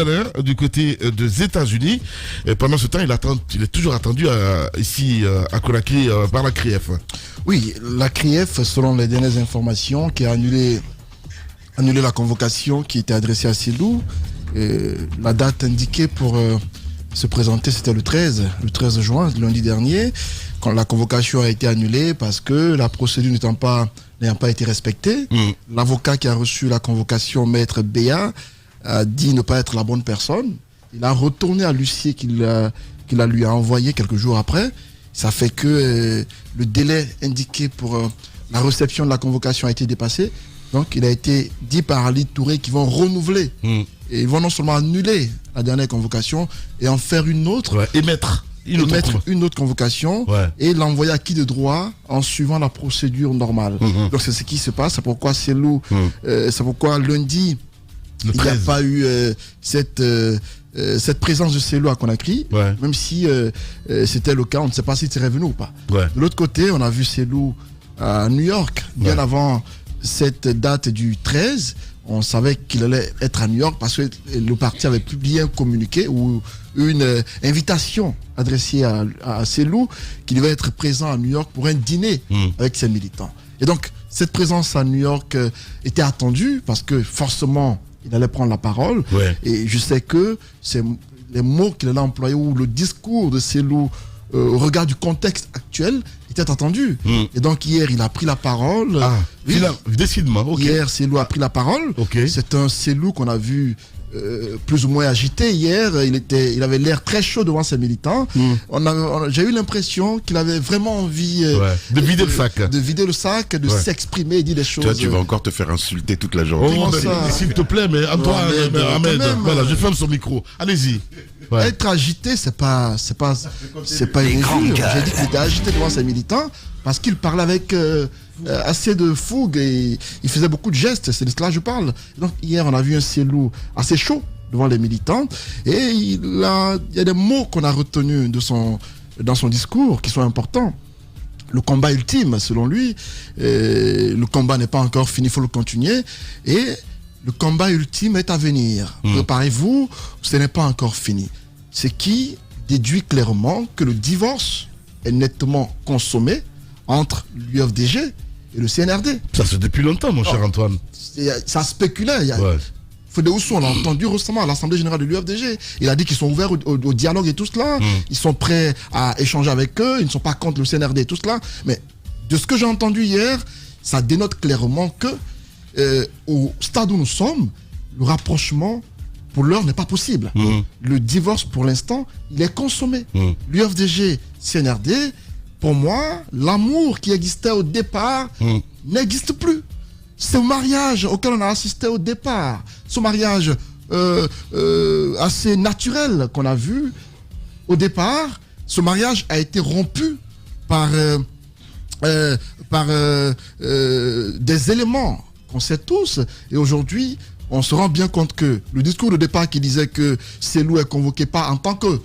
Du côté des États-Unis. Et pendant ce temps, il est toujours attendu ici à Conakry par la CRIEF. Oui, la CRIEF, selon les dernières informations, qui a annulé la convocation qui était adressée à Selou. La date indiquée pour se présenter, c'était le 13 juin, lundi dernier, quand la convocation a été annulée parce que la procédure n'ayant pas été respectée. L'avocat qui a reçu la convocation, Maître Béa, a dit ne pas être la bonne personne. Il a retourné à l'huissier qu'il lui a envoyé quelques jours après. Ça fait que le délai indiqué pour la réception de la convocation a été dépassé. Donc il a été dit par Ali Touré qu'ils vont renouveler. Et ils vont non seulement annuler la dernière convocation et en faire une autre. Émettre une autre convocation et l'envoyer à qui de droit en suivant la procédure normale. Donc c'est ce qui se passe. C'est pourquoi Selou, c'est pourquoi lundi, il n'y a pas eu cette présence de Selou à Conakry, même si c'était le cas, on ne sait pas s'il serait venu ou pas. De l'autre côté, on a vu Selou à New York, bien avant cette date du 13. On savait qu'il allait être à New York parce que le parti avait publié un communiqué ou une invitation adressée à Selou qu'il devait être présent à New York pour un dîner avec ses militants. Et donc, cette présence à New York était attendue parce que forcément, il allait prendre la parole. Et je sais que c'est les mots qu'il allait employer ou le discours de Selou au regard du contexte actuel était attendu. Et donc hier, il a pris la parole. Décidément. Hier, Selou a pris la parole. C'est un Selou qu'on a vu plus ou moins agité. Hier, il avait l'air très chaud devant ses militants. J'ai eu l'impression qu'il avait vraiment envie de vider le sac. De s'exprimer et dire des choses. Toi, tu vas encore te faire insulter toute la journée. S'il te plaît, mais Antoine, Ahmed, voilà, je ferme son micro. Allez-y. Être agité, c'est pas une injure. J'ai dit qu'il était agité devant ses militants parce qu'il parlait avec assez de fougue et il faisait beaucoup de gestes. C'est de cela que je parle. Donc hier, on a vu un Selou assez chaud devant les militants et il y a des mots qu'on a retenus dans son discours qui sont importants. Le combat ultime, selon lui, le combat n'est pas encore fini, il faut le continuer. Et le combat ultime est à venir. Préparez-vous, ce n'est pas encore fini. Ce qui déduit clairement que le divorce est nettement consommé entre l'UFDG et le CNRD. Ça c'est depuis longtemps, mon cher Antoine. Ça spéculait. Fodé Oussou, on l'a entendu récemment à l'Assemblée Générale de l'UFDG. Il a dit qu'ils sont ouverts au dialogue et tout cela. Ils sont prêts à échanger avec eux. Ils ne sont pas contre le CNRD et tout cela. Mais de ce que j'ai entendu hier, ça dénote clairement que au stade où nous sommes, le rapprochement pour l'heure n'est pas possible. Le divorce pour l'instant, il est consommé. L'UFDG, CNRD, pour moi, l'amour qui existait au départ n'existe plus. Ce mariage auquel on a assisté au départ, ce mariage assez naturel qu'on a vu au départ, ce mariage a été rompu par des éléments qu'on sait tous. Et aujourd'hui, on se rend bien compte que le discours de départ qui disait que Selou est convoqué pas en tant que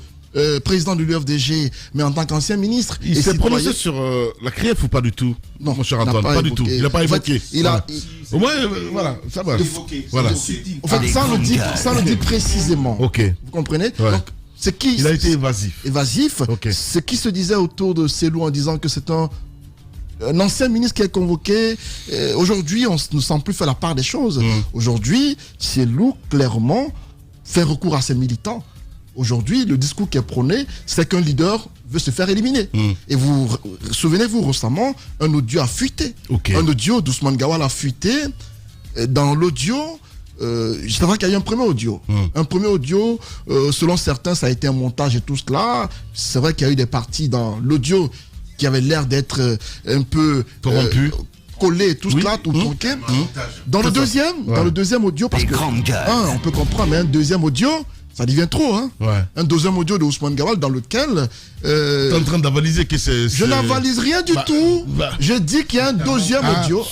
président de l'UFDG, mais en tant qu'ancien ministre. Il s'est prononcé sur la CRIEF ou pas du tout? Non, mon cher Antoine, pas du tout. Il n'a pas évoqué. Au moins, voilà, ça va. En fait, ça le dit précisément. Vous comprenez? Donc, il a été évasif. Ce qui se disait autour de Selou en disant que c'est un ancien ministre qui est convoqué. Aujourd'hui, on ne sent plus faire la part des choses. Aujourd'hui, Selou, clairement, fait recours à ses militants. Aujourd'hui, le discours qui est prôné, c'est qu'un leader veut se faire éliminer. Et vous souvenez-vous, récemment, un audio a fuité. Un audio d'Ousmane Gawal a fuité. Dans l'audio, c'est vrai qu'il y a eu un premier audio. Un premier audio, selon certains, ça a été un montage et tout cela. C'est vrai qu'il y a eu des parties dans l'audio qui avaient l'air d'être un peu corrompus, collés et tout cela, tout tronqué. Dans le deuxième audio, parce que on peut comprendre, mais un deuxième audio, ça devient trop, Un deuxième audio de Ousmane Gawal dans lequel... T'es en train d'avalisé que c'est... Je n'avalise rien du tout. Je dis qu'il y a un deuxième audio.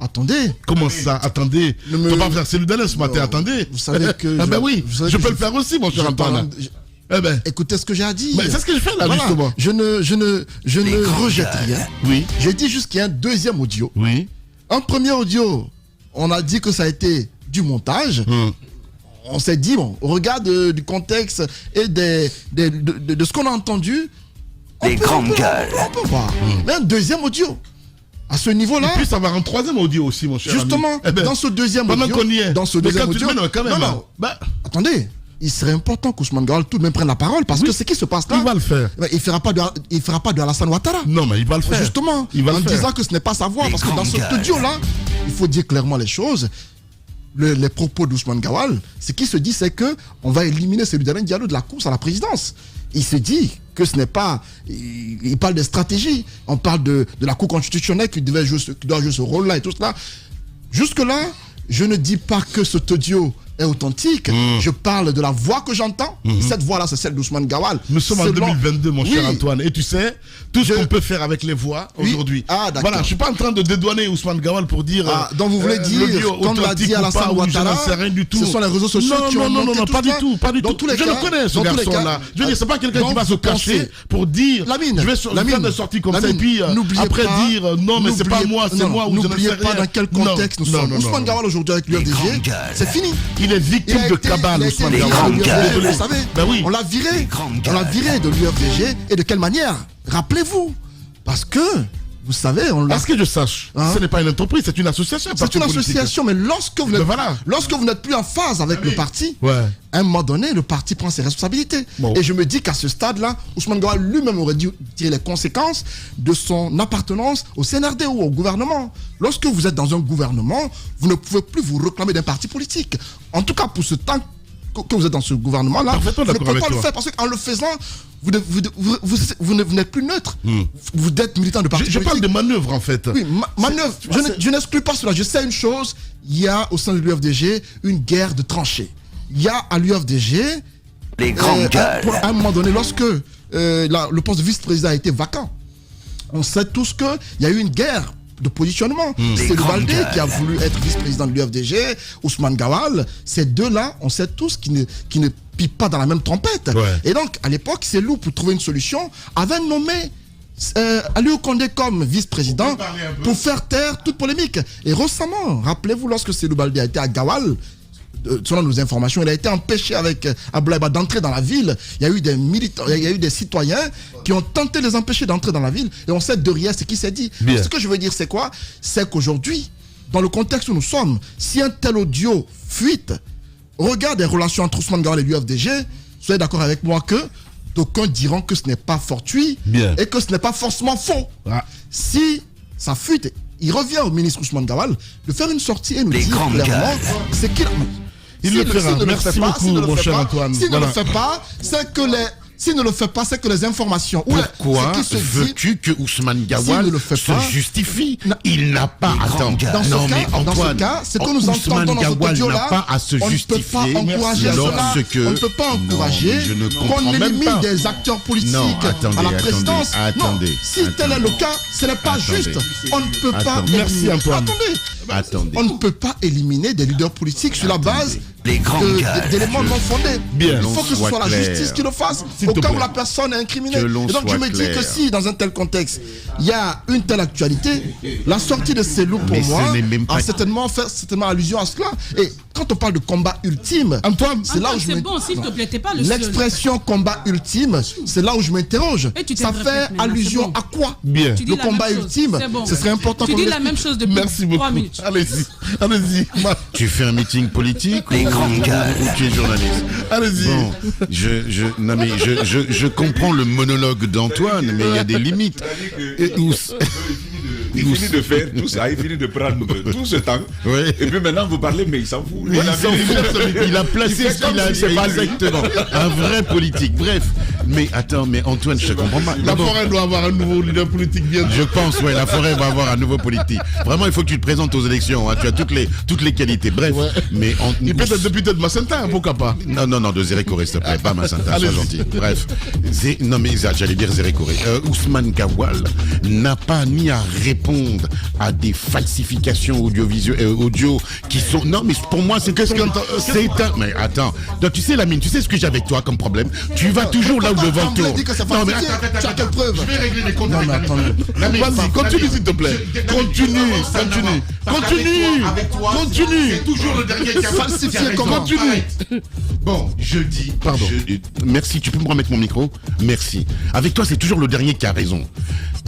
Attendez. Comment ça? Attendez. On va faire cellulaire ce matin. Attendez. Vous savez que... je peux le faire aussi, mon cher Antoine. Écoutez ce que j'ai à dire. C'est ce que je fais là, justement. Je ne rejette rien. J'ai dit juste qu'il y a un deuxième audio. Un premier audio, on a dit que ça a été du montage. on s'est dit, bon, au regard du contexte et de ce qu'on a entendu, Les grandes gueules. on peut voir. Mais un deuxième audio. À ce niveau-là. Et puis ça va un troisième audio aussi, mon cher Justement, ami. Eh ben, dans ce deuxième pendant audio. qu'on y est. Dans ce Mais deuxième quand tu audio. le mets, quand même. Non. Bah, Attendez. Il serait important qu'Ousmane Gawal tout de même prenne la parole parce que ce qui se passe là. il va le faire. Il ne fera pas de Alassane Ouattara. Non, mais il va le faire. Justement, il va en le faire. disant que ce n'est pas sa voix. Les Parce que dans grandes ce gueules. audio-là, il faut dire clairement les choses. Les propos d'Ousmane Gawal, ce qui se dit, c'est qu'on va éliminer celui d'Alain Diallo de la course à la présidence. Il se dit que ce n'est pas... Il parle de stratégie. On parle de la Cour constitutionnelle qui doit jouer ce rôle-là et tout cela. Jusque-là, je ne dis pas que cet audio est authentique. Je parle de la voix que j'entends. Cette voix-là, c'est celle d'Ousmane Gawal. Nous sommes en Selon- 2022, mon cher Oui. Antoine. Et tu sais, tout ce qu'on peut faire avec les voix Oui. aujourd'hui. Ah, d'accord. Voilà, je ne suis pas en train de dédouaner Ousmane Gawal pour dire. Donc vous voulez dire, l'audio comme l'a authentique dit ou Alassane pas, ou je Ouattara, n'en sais rien du tout. ce sont les réseaux sociaux qui ont non, monté tout pas du ça. tout, pas du Dans tout. tous les Je cas, le connais, ce dans tous les garçon-là. cas, Je veux dire, c'est pas quelqu'un qui donc va se vous cacher pensez- pour dire. Lamine, je vais faire Lamine, des sorties comme ça et Lamine, puis n'oubliez après pas- dire non, mais c'est pas moi, c'est moi ou je ne sais N'oubliez pas rien. dans quel contexte nous sommes. Ousmane Gawal aujourd'hui avec l'UFDG, grandes gueules. c'est fini. Il est victime Il a de été- cabale, il a été Ousmane viré Les de Gawal. grandes l'UFDG, gueules. vous savez. Ben oui. On l'a viré. grandes On l'a gueules. viré de l'UFDG. Et de quelle manière? Rappelez-vous. Parce que, vous savez, on l'a... À ce que je sache, Hein? ce n'est pas une entreprise, c'est une association. un C'est parti une politique. association, mais lorsque vous Ben voilà. n'êtes plus en phase avec le parti, Ouais. à un moment donné, le parti prend ses responsabilités. Bon. Et je me dis qu'à ce stade-là, Ousmane Gawal lui-même aurait dû tirer les conséquences de son appartenance au CNRD ou au gouvernement. Lorsque vous êtes dans un gouvernement, vous ne pouvez plus vous réclamer d'un parti politique. En tout cas, pour ce temps que vous êtes dans ce gouvernement-là, Parfaitement vous ne d'accord pouvez pas avec le toi. faire parce qu'en le faisant, vous n'êtes plus neutre. Vous êtes militant de parti Je parle politique. de manœuvre en fait. Oui, manœuvre. Je n'exclus pas cela. Je sais une chose, il y a au sein de l'UFDG une guerre de tranchées. Il y a à l'UFDG, Les grandes gueules. à un moment donné, lorsque le poste de vice-président a été vacant, on sait tous qu'il y a eu une guerre de positionnement. C'est le grandes Baldé gueules. qui a voulu être vice-président de l'UFDG, Ousmane Gawal. Ces deux-là, on sait tous qui ne pipent pas dans la même trompette. Ouais. Et donc, à l'époque, c'est Lou, pour trouver une solution, avait nommé Aliou Condé comme vice-président pour faire taire toute polémique. Et récemment, rappelez-vous, lorsque Cellou Baldé a été à Gawal, selon nos informations, il a été empêché avec Abdoulaye Ba d'entrer dans la ville. Il y a eu des militants, il y a eu des citoyens qui ont tenté de les empêcher d'entrer dans la ville. Et on sait derrière ce qui s'est dit. Bien. Donc, ce que je veux dire, c'est quoi? C'est qu'aujourd'hui, dans le contexte où nous sommes, si un tel audio fuite, regarde les relations entre Ousmane Gawal et l'UFDG, soyez d'accord avec moi que d'aucuns diront que ce n'est pas fortuit Bien. et que ce n'est pas forcément faux. Ah. Si ça fuite, il revient au ministre Ousmane Gawal de faire une sortie et nous Les dire grandes clairement gueules. c'est qu'il... Il le fera. Merci beaucoup, mon cher Antoine. S'il ne Voilà. le fait pas, c'est que les... S'il ne le fait pas, c'est que les informations... ou Pourquoi ce qui se dit- veux-tu que Ousmane S'il Gawal ne le fait se pas- justifie? Non. Il n'a pas. Attends. Dans ce Non, cas, mais dans ce Antoine, cas, c'est que nous Ousmane entendons dans ce Gawal audio-là, n'a pas à se on ne peut pas justifier encourager à cela. lorsque. On ne peut pas Non, encourager mais je ne qu'on comprends même élimine pas. des acteurs politiques Non, attendez, à la présidence. attendez, non, si tel est le cas, ce n'est pas Attendez. juste. On ne peut pas Attendez. Merci, éliminer. Antoine. Attendez. On ne peut pas éliminer des leaders politiques sur la base Les grandes gueules. d'éléments non fondés. Bien. Il faut que ce Soit soit la clair. justice qui le fasse, S'il au te cas où plaît. la personne est incriminée. Que l'on Et donc je soit me dis clair. que si, dans un tel contexte, il y a une telle actualité, la sortie de Cellou, pour Mais ce moi, n'est même pas- a certainement fait allusion à cela. Et quand on parle de combat ultime, Antoine, c'est là où je c'est me... bon, s'il te plaît, t'es pas le seul. L'expression combat ultime, c'est là où je m'interroge. Et tu Ça t'interprètes fait maintenant, allusion c'est bon. à quoi? bien. Tu dis Le la combat même chose, ultime, c'est bon. ce serait important Tu qu'on dis le- la même chose depuis Merci 3 beaucoup. minutes. Allez-y, allez-y. Tu fais un meeting politique Les grandes gueules. ou tu es journaliste? Allez-y. Bon, non mais je comprends le monologue d'Antoine, mais il y a des limites. Et Il finit de faire tout ça, il finit de prendre tout ce temps. Oui. Et puis maintenant, vous parlez, mais il s'en fout. Il s'en fout, il a placé Il fait ce qu'il a comme si c'est pas lui. exactement. Un vrai politique. Bref. Mais attends, mais Antoine, je comprends pas. La D'abord, forêt doit avoir un nouveau leader politique bientôt. je pense, ouais, la forêt va avoir un nouveau politique. Vraiment, il faut que tu te présentes aux élections. Hein. Tu as toutes les qualités. Bref. Ouais. Mais Il peut être député de Macenta, pourquoi pas? Non, de Zérécoré, s'il te plaît, pas Massanta, sois Allez-y. gentil. Bref, non mais j'allais dire Zérécoré. Ousmane Gawal n'a pas ni à répondre à des falsifications audio qui sont... Non, mais pour moi, c'est... Mais attends, donc, tu sais, Lamine, tu sais ce que j'ai avec toi comme problème? Tu vas toujours là pas devant On tour. dit que c'est Non, mais falsifié. attends, Tu as quelle preuve? Je vais régler les comptes Non, avec mais Lamine. attendez. Lamine, Vas-y, continue s'il te plaît. Continue. Avec toi, Continue. c'est toujours le dernier qui a Falsifié qui a raison. comment? Continue. Arrête. Bon, je dis. Pardon. Merci, tu peux me remettre mon micro? Merci. Avec toi, c'est toujours le dernier qui a raison.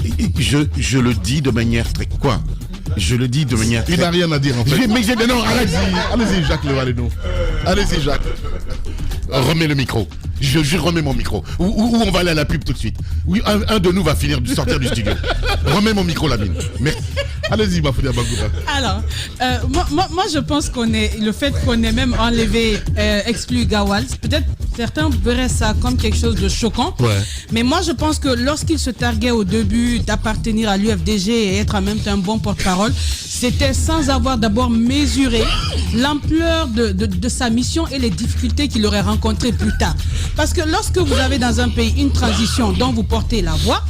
Et je le dis de manière très. Quoi? Je le dis de manière très. Il n'a rien à dire en fait. Mais j'ai. Non, arrête. Allez-y, Jacques Levaleno. Allez-y, Jacques. Remets le micro. Je remets mon micro. Ou on va aller à la pub tout de suite. Oui, un de nous va sortir du studio. Remets mon micro, Lamine. Merci. Allez-y, Bafoudia Bangoura. Alors, moi, je pense le fait qu'on ait même enlevé, exclu Gawal, peut-être certains verraient ça comme quelque chose de choquant. Ouais. Mais moi, je pense que lorsqu'il se targuait au début d'appartenir à l'UFDG et être en même temps un bon porte-parole, c'était sans avoir d'abord mesuré l'ampleur de sa mission et les difficultés qu'il aurait rencontrées plus tard. Parce que lorsque vous avez dans un pays une transition dont vous portez la voix,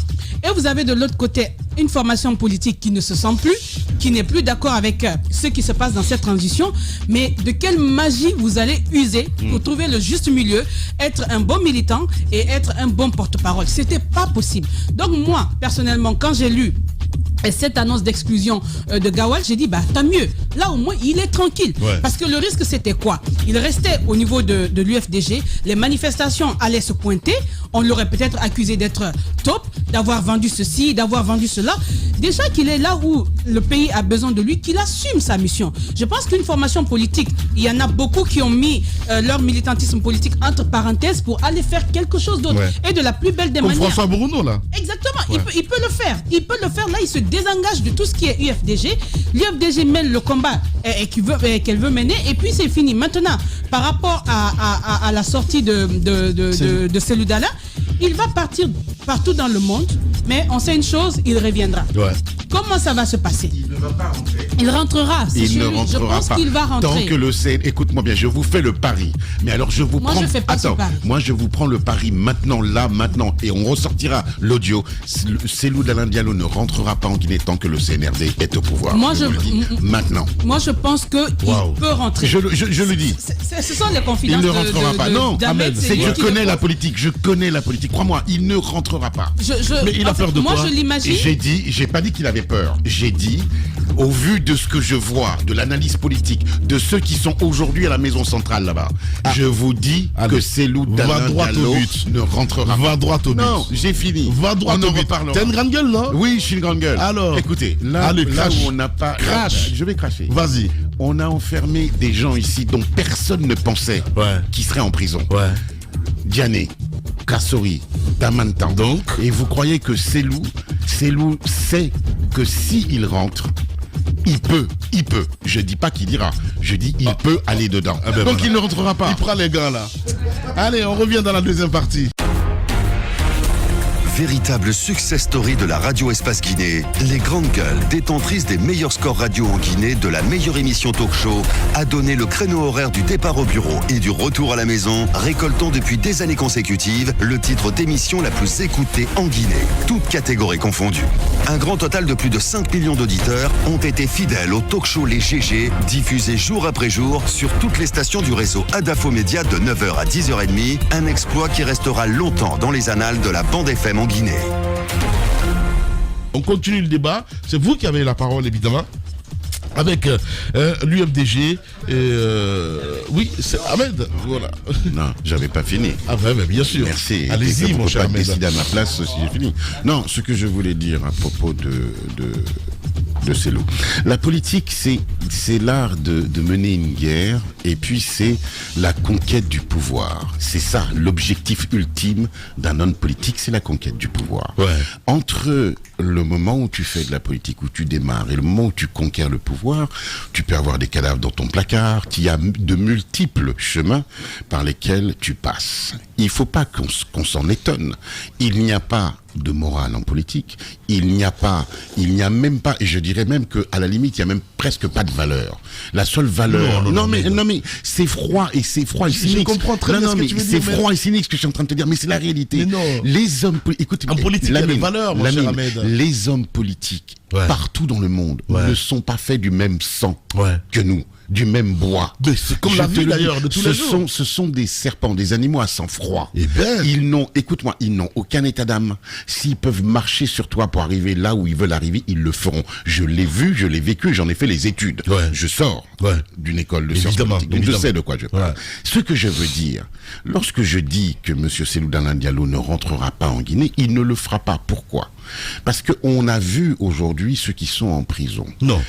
et vous avez de l'autre côté une formation politique qui ne se sent plus, qui n'est plus d'accord avec ce qui se passe dans cette transition, mais de quelle magie vous allez user pour trouver le juste milieu, être un bon militant et être un bon porte-parole. C'était pas possible. Donc moi, personnellement, quand j'ai lu cette annonce d'exclusion de Gawal, j'ai dit tant mieux. Là au moins il est tranquille. Ouais. Parce que le risque c'était quoi? Il restait au niveau de l'UFDG, les manifestations allaient se pointer, on l'aurait peut-être accusé d'être top, d'avoir vendu ceci, d'avoir vendu cela. Déjà qu'il est là où le pays a besoin de lui, qu'il assume sa mission. Je pense qu'une formation politique, il y en a beaucoup qui ont mis leur militantisme politique entre parenthèses pour aller faire quelque chose d'autre. Ouais. Et de la plus belle des Comme manières. François Bruno, là. Exactement, Ouais. il peut le faire. Il peut le faire. Là, il se désengage de tout ce qui est UFDG. L'UFDG mène le combat qu'elle veut mener et puis c'est fini. Maintenant, par rapport à la sortie de Seloudala, il va partir partout dans le monde, mais on sait une chose, il reviendra. Ouais. Comment ça va se passer? Il ne va pas rentrer. Il rentrera. c'est Il chez ne lui. rentrera Je pense pas. qu'il va rentrer. Tant que le CN... Écoute-moi bien, je vous fais le pari. Mais alors je vous Moi, prends... je fais pas ce pari. Moi je vous prends le pari maintenant, là, maintenant. Et on ressortira l'audio. Cellou Dalein Diallo ne rentrera pas en Guinée tant que le CNRD est au pouvoir. Moi, vous le dis. Maintenant. Moi, je pense qu'il peut rentrer. Je le dis. Ce sont les Il confidences ne rentrera pas. Non, d'Ahmed, c'est que je lui qui le connais la pense. politique. Je connais la politique. Crois-moi, il ne rentrera pas. Mais il a peur de moi, quoi? je l'imagine. J'ai pas dit qu'il avait peur. J'ai dit, au vu de ce que je vois, de l'analyse politique, de ceux qui sont aujourd'hui à la maison centrale là-bas, je vous dis Allez. que Cellou Va Dalein droit au Diallo but. ne rentrera pas. Va droit au but. Non, j'ai fini. Va droit On au en but. reparlera. T'as une grande gueule, non? Oui, je suis une grande gueule. Alors. Écoutez, là, Allez, là crache. où on n'a pas... Crache. Je vais cracher. Vas-y. On a enfermé des gens ici dont personne ne pensait Ouais. qu'ils seraient en prison. Ouais. Diané, Kassori, Damantan. Donc. Et vous croyez que Cellou sait que s'il rentre, il peut. Je dis pas qu'il ira. Je dis il peut aller dedans. Ah ben Donc voilà. il ne rentrera pas. Il prend les gants, là. Allez, on revient dans la deuxième partie. Véritable success story de la radio Espace Guinée, les grandes gueules, détentrices des meilleurs scores radio en Guinée, de la meilleure émission talk show, a donné le créneau horaire du départ au bureau et du retour à la maison, récoltant depuis des années consécutives le titre d'émission la plus écoutée en Guinée, toutes catégories confondues. Un grand total de plus de 5 millions d'auditeurs ont été fidèles au talk show Les GG, diffusé jour après jour sur toutes les stations du réseau Adafo Média de 9h à 10h30, un exploit qui restera longtemps dans les annales de la bande FM en Guinée. On continue le débat. C'est vous qui avez la parole, évidemment. Avec l'UFDG. Oui, c'est Ahmed. Voilà. Non, j'avais pas fini. Ah, ouais, mais bien sûr. Merci. Allez-y, Et mon vous cher pouvez pas Ahmed. décider à ma place si j'ai fini. Non, ce que je voulais dire à propos de Cellou. La politique, c'est l'art de mener une guerre et puis c'est la conquête du pouvoir. C'est ça, l'objectif ultime d'un homme politique, c'est la conquête du pouvoir. Ouais. Entre le moment où tu fais de la politique, où tu démarres, et le moment où tu conquiers le pouvoir, tu peux avoir des cadavres dans ton placard, il y a de multiples chemins par lesquels tu passes. Il ne faut pas qu'on s'en étonne. Il n'y a pas de morale en politique, il n'y a même pas, et je dirais même qu'à la limite, il n'y a même presque pas de valeur. La seule valeur... Non, mais c'est froid et cynique. Je comprends très bien ce que tu veux c'est dire, mais- froid et cynique ce que je suis en train de te dire, mais c'est la réalité. Mais non. Les hommes... Écoute, En politique, il y a des valeurs, mon cher Ahmed. les hommes politiques, Ouais. partout dans le monde, Ouais. ne sont pas faits du même sang Ouais. que nous. du même bois. Mais c'est comme la vie d'ailleurs de tous les jours. Ce sont des serpents, des animaux à sang-froid. Eh ben. Ils n'ont aucun état d'âme. S'ils peuvent marcher sur toi pour arriver là où ils veulent arriver, ils le feront. Je l'ai vu, je l'ai vécu et j'en ai fait les études. Ouais. Je sors d'une école de sciences Évidemment, politiques, donc je sais de quoi je parle. Ouais. Ce que je veux dire, lorsque je dis que M. Cellou Dalein Diallo ne rentrera pas en Guinée, il ne le fera pas. Pourquoi ? Parce qu'on a vu aujourd'hui ceux qui sont en prison. Non.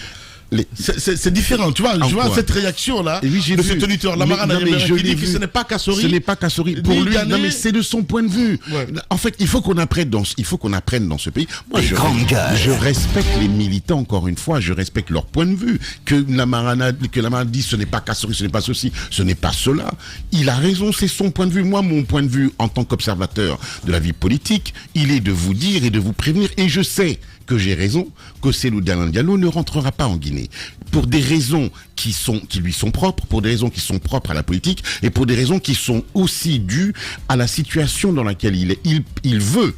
C'est différent, tu vois, cette réaction-là et oui, j'ai de vu. cet auditeur, Lamarana qui dit que ce n'est pas Kassori. Ce n'est pas Kassori. Pour lui, non, mais c'est de son point de vue. Ouais. En fait, il faut qu'on apprenne dans ce pays. Moi, je respecte les militants, encore une fois, je respecte leur point de vue. Que Lamarana dit ce n'est pas Kassori, ce n'est pas ceci, ce n'est pas cela. Il a raison, c'est son point de vue. Moi, mon point de vue, en tant qu'observateur de la vie politique, il est de vous dire et de vous prévenir, et je sais que j'ai raison, que Cellou Dalein Diallo ne rentrera pas en Guinée. Pour des raisons qui lui sont propres, pour des raisons qui sont propres à la politique, et pour des raisons qui sont aussi dues à la situation dans laquelle il est. Il veut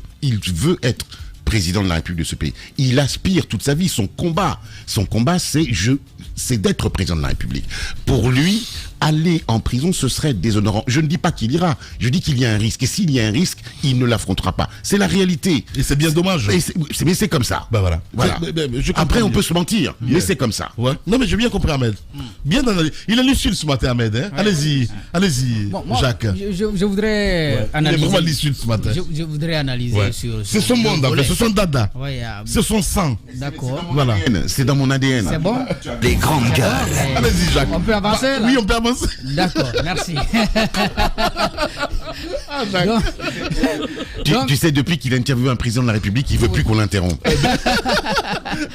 être président de la République de ce pays. Il aspire toute sa vie, son combat, c'est d'être président de la République. Pour lui, aller en prison, ce serait déshonorant. Je ne dis pas qu'il ira, je dis qu'il y a un risque. Et s'il y a un risque, il ne l'affrontera pas. C'est la réalité. Et c'est bien dommage. Mais c'est comme ça. Bah voilà. Après, on peut se mentir, mais c'est comme ça. Ouais. Non, mais j'ai bien compris, Ahmed. Bien analysé. Il est lucide ce matin, Ahmed. Hein. Ouais. Allez-y, bon, moi, Jacques. Je voudrais analyser. Il est vraiment lucide ce matin. Je voudrais analyser sur c'est son monde, en fait. C'est son dada. Ouais, c'est son sang. D'accord. Voilà. C'est dans mon ADN. C'est bon. Les grandes gueules. Allez-y, Jacques. On peut avancer là? Oui, on peut avancer. D'accord, merci. Donc, tu sais, depuis qu'il a interviewé un président de la République, il veut plus qu'on l'interrompe.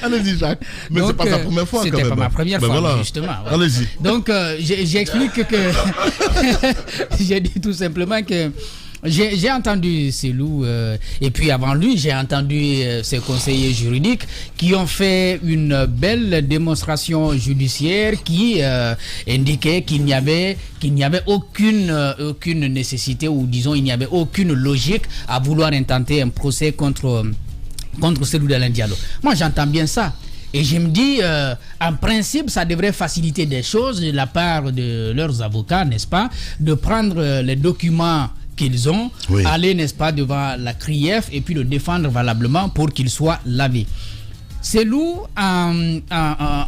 Allez-y, Jacques. Mais c'est pas sa première fois, quand même. C'était pas ma première fois, voilà. Justement. Ouais. Allez-y. Donc, j'explique que j'ai dit tout simplement que j'ai entendu Cellou et puis avant lui j'ai entendu ses conseillers juridiques qui ont fait une belle démonstration judiciaire qui indiquait qu'il n'y avait aucune nécessité, ou disons il n'y avait aucune logique à vouloir intenter un procès contre Cellou Dalein Diallo. Moi j'entends bien ça. Et je me dis, en principe, ça devrait faciliter des choses de la part de leurs avocats, n'est-ce pas, de prendre les documents qu'ils ont, aller, n'est-ce pas, devant la CRIEF et puis le défendre valablement pour qu'il soit lavé. Cellou,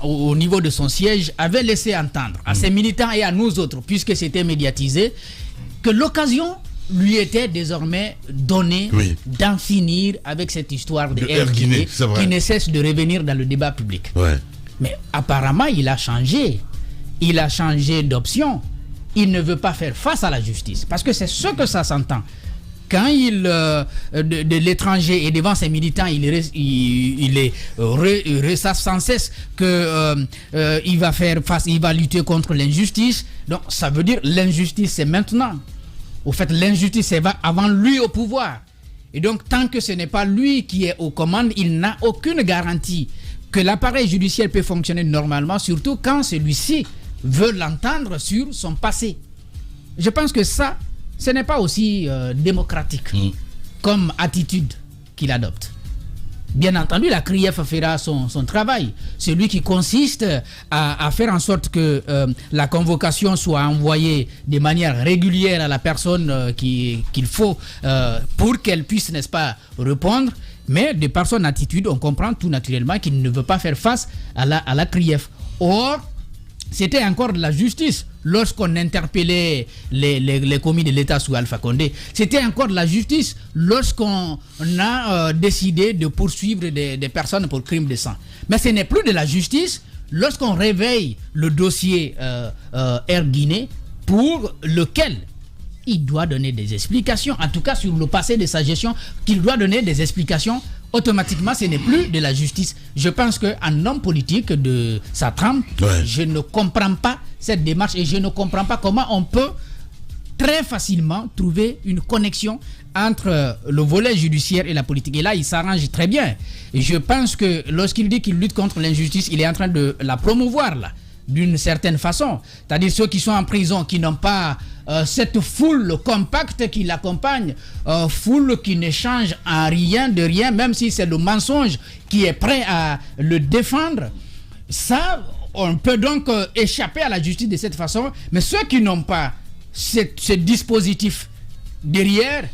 au niveau de son siège, avait laissé entendre à ses militants et à nous autres, puisque c'était médiatisé, que l'occasion lui était désormais donnée d'en finir avec cette histoire de Air Guinée qui ne cesse de revenir dans le débat public. Ouais. Mais apparemment, il a changé d'option. Il ne veut pas faire face à la justice, parce que c'est ce que ça s'entend. Quand il de l'étranger et devant ses militants, il ressasse sans cesse que il va faire face, il va lutter contre l'injustice. Donc ça veut dire l'injustice c'est maintenant. Au fait, l'injustice c'est avant lui au pouvoir. Et donc tant que ce n'est pas lui qui est aux commandes, il n'a aucune garantie que l'appareil judiciaire peut fonctionner normalement, surtout quand celui-ci veut l'entendre sur son passé. Je pense que ça, ce n'est pas aussi démocratique comme attitude qu'il adopte. Bien entendu, la CRIEF fera son travail, celui qui consiste à faire en sorte que la convocation soit envoyée de manière régulière à la personne qu'il faut pour qu'elle puisse, n'est-ce pas, répondre. Mais de par son attitude, on comprend tout naturellement qu'il ne veut pas faire face à la CRIEF. Or, c'était encore de la justice lorsqu'on interpellait les commis de l'État sous Alpha Condé. C'était encore de la justice lorsqu'on a décidé de poursuivre des personnes pour crimes de sang. Mais ce n'est plus de la justice lorsqu'on réveille le dossier Air Guinée, pour lequel il doit donner des explications, en tout cas sur le passé de sa gestion, qu'il doit donner des explications. Automatiquement, ce n'est plus de la justice. Je pense qu'un homme politique de sa trempe, je ne comprends pas cette démarche et je ne comprends pas comment on peut très facilement trouver une connexion entre le volet judiciaire et la politique. Et là, il s'arrange très bien. Et je pense que lorsqu'il dit qu'il lutte contre l'injustice, il est en train de la promouvoir là, d'une certaine façon. C'est-à-dire ceux qui sont en prison, qui n'ont pas cette foule compacte qui l'accompagne, foule qui ne change en rien de rien, même si c'est le mensonge qui est prêt à le défendre. Ça, on peut donc échapper à la justice de cette façon, mais ceux qui n'ont pas ce dispositif derrière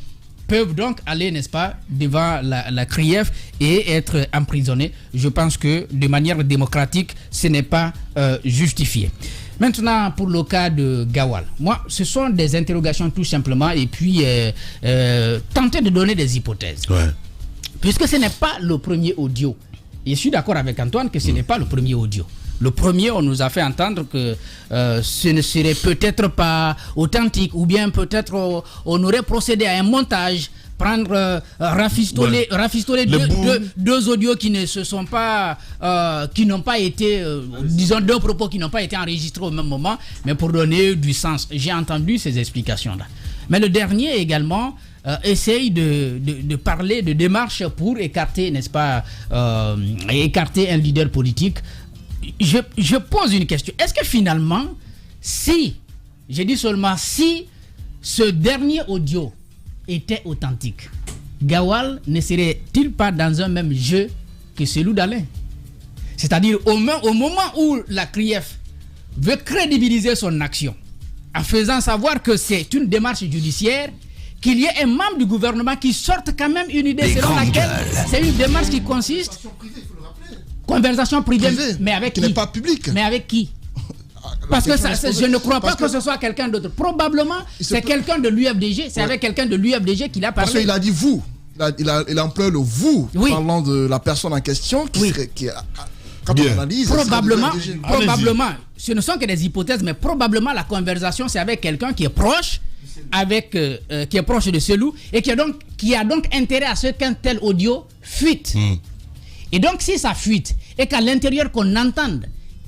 peuvent donc aller, n'est-ce pas, devant la CRIEF et être emprisonnés. Je pense que de manière démocratique, ce n'est pas justifié. Maintenant, pour le cas de Gawal, moi, ce sont des interrogations tout simplement, et puis tenter de donner des hypothèses. Ouais. Puisque ce n'est pas le premier audio. Et je suis d'accord avec Antoine que ce n'est pas le premier audio. Le premier, on nous a fait entendre que ce ne serait peut-être pas authentique, ou bien peut-être on aurait procédé à un montage, prendre, rafistoler deux audios qui ne se sont pas, qui n'ont pas été, disons deux propos qui n'ont pas été enregistrés au même moment, mais pour donner du sens. J'ai entendu ces explications-là. Mais le dernier également essaye de parler de démarches pour écarter, n'est-ce pas, écarter un leader politique. Je pose une question. Est-ce que finalement, si, j'ai dit seulement si, ce dernier audio était authentique, Gawal ne serait-il pas dans un même jeu que celui d'Alain? C'est-à-dire au moment où la CRIEF veut crédibiliser son action, en faisant savoir que c'est une démarche judiciaire, qu'il y ait un membre du gouvernement qui sorte quand même une idée selon laquelle c'est une démarche qui consiste... Conversation privée, mais avec qui? Qui n'est pas publique. Mais avec qui? Parce que je ne crois pas que ce soit quelqu'un d'autre. Probablement, c'est quelqu'un de l'UFDG. C'est avec quelqu'un de l'UFDG qu'il a parlé. Parce qu'il a dit vous. Il a employé le vous, parlant de la personne en question quand on analyse. Probablement, ce ne sont que des hypothèses, mais probablement la conversation, c'est avec quelqu'un qui est proche, qui est proche de Selou, et qui a donc intérêt à ce qu'un tel audio fuite. Et donc, si ça fuite, et qu'à l'intérieur qu'on entende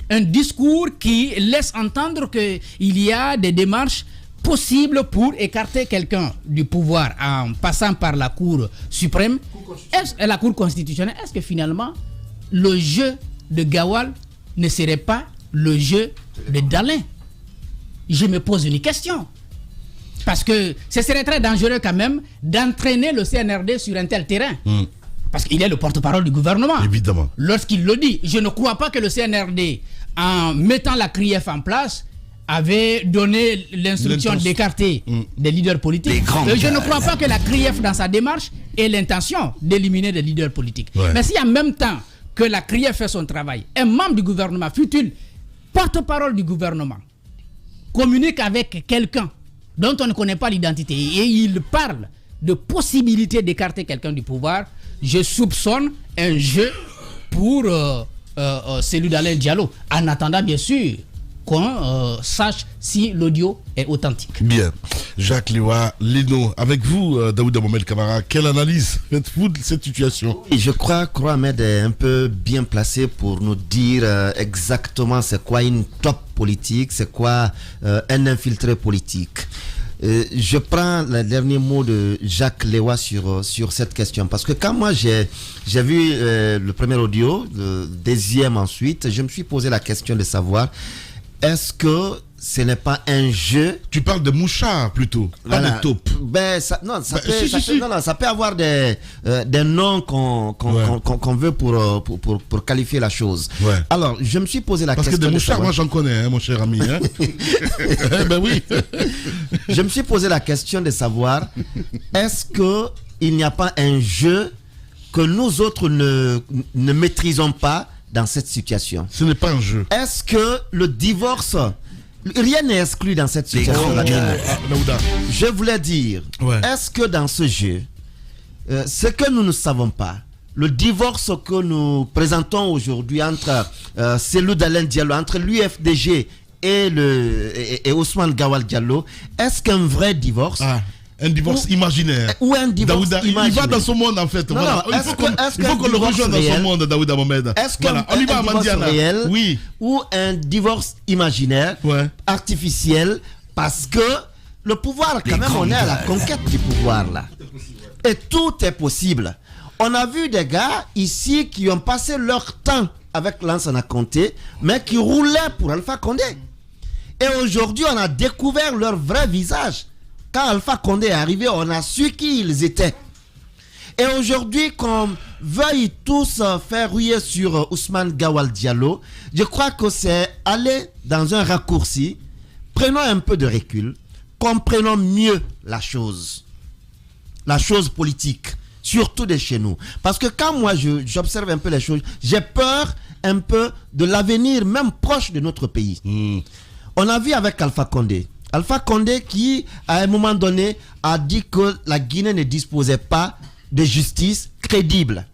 un discours qui laisse entendre qu'il y a des démarches possibles pour écarter quelqu'un du pouvoir en passant par la Cour suprême, la Cour constitutionnelle, est-ce que finalement, le jeu de Gawal ne serait pas le jeu de Dalin? Je me pose une question. Parce que ce serait très dangereux quand même d'entraîner le CNRD sur un tel terrain. Parce qu'il est le porte-parole du gouvernement. Évidemment. Lorsqu'il le dit, je ne crois pas que le CNRD, en mettant la CRIEF en place, avait donné l'instruction d'écarter des leaders politiques. Je ne crois pas que la CRIEF, dans sa démarche, ait l'intention d'éliminer des leaders politiques. Ouais. Mais si en même temps que la CRIEF fait son travail, un membre du gouvernement, fut-il porte-parole du gouvernement, communique avec quelqu'un dont on ne connaît pas l'identité et il parle de possibilité d'écarter quelqu'un du pouvoir, je soupçonne un jeu pour celui d'Alain Diallo, en attendant bien sûr qu'on sache si l'audio est authentique. Bien. Jacques Lewa Leno, avec vous, Daouda Mohamed Kamara, quelle analyse faites-vous de cette situation? Je crois qu'Ahmed est un peu bien placé pour nous dire exactement c'est quoi une top politique, c'est quoi un infiltré politique. Je prends le dernier mot de Jacques Lewa sur cette question, parce que quand moi j'ai vu le premier audio, le deuxième ensuite, je me suis posé la question de savoir est-ce que ce n'est pas un jeu? Tu parles de mouchard plutôt, pas de taupe. Ça peut avoir des noms qu'on veut pour qualifier la chose. Ouais. Alors, je me suis posé la question. Parce que des mouchards, moi j'en connais, mon cher ami. Ben oui. Je me suis posé la question de savoir est-ce qu'il n'y a pas un jeu que nous autres ne maîtrisons pas dans cette situation? Ce n'est pas un jeu. Est-ce que le divorce... Rien n'est exclu dans cette situation. Je voulais dire, est-ce que dans ce jeu, ce que nous ne savons pas, le divorce que nous présentons aujourd'hui entre celui d'Alain Diallo, entre l'UFDG et Ousmane Gawal Diallo, est-ce qu'un vrai divorce... Un divorce imaginaire. Ou un divorce imaginaire. Il va dans son monde en fait. Non, voilà. Il faut qu'on le rejoigne dans son monde, Daouda Mohamed. Est-ce qu'un divorce réel ou un divorce imaginaire, artificiel, parce que le pouvoir, quand même, on est à la conquête du pouvoir là. Et tout est possible. On a vu des gars ici qui ont passé leur temps avec Lansana Conté, mais qui roulaient pour Alpha Condé. Et aujourd'hui, on a découvert leur vrai visage. Quand Alpha Condé est arrivé, on a su qui ils étaient. Et aujourd'hui, qu'on veuille tous faire rouiller sur Ousmane Gawal Diallo, je crois que c'est aller dans un raccourci. Prenons un peu de recul, comprenons mieux la chose politique, surtout de chez nous. Parce que quand moi j'observe un peu les choses, j'ai peur un peu de l'avenir même proche de notre pays. On a vu avec Alpha Condé. Alpha Condé qui, à un moment donné, a dit que la Guinée ne disposait pas de justice crédible.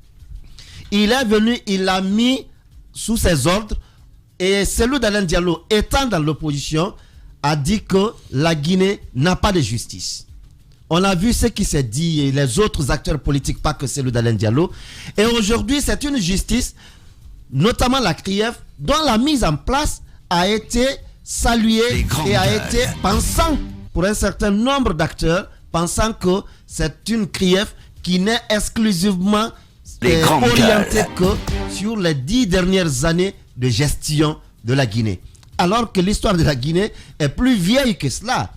Il est venu, il l'a mis sous ses ordres, et Cellou Dalein Diallo, étant dans l'opposition, a dit que la Guinée n'a pas de justice. On a vu ce qui s'est dit, et les autres acteurs politiques, pas que Cellou Dalein Diallo. Et aujourd'hui, c'est une justice, notamment la CRIEF, dont la mise en place a été saluée et a été pensant pour un certain nombre d'acteurs, pensant que c'est une CRIEF qui n'est exclusivement orientée que sur les 10 dernières années de gestion de la Guinée. Alors que l'histoire de la Guinée est plus vieille que cela.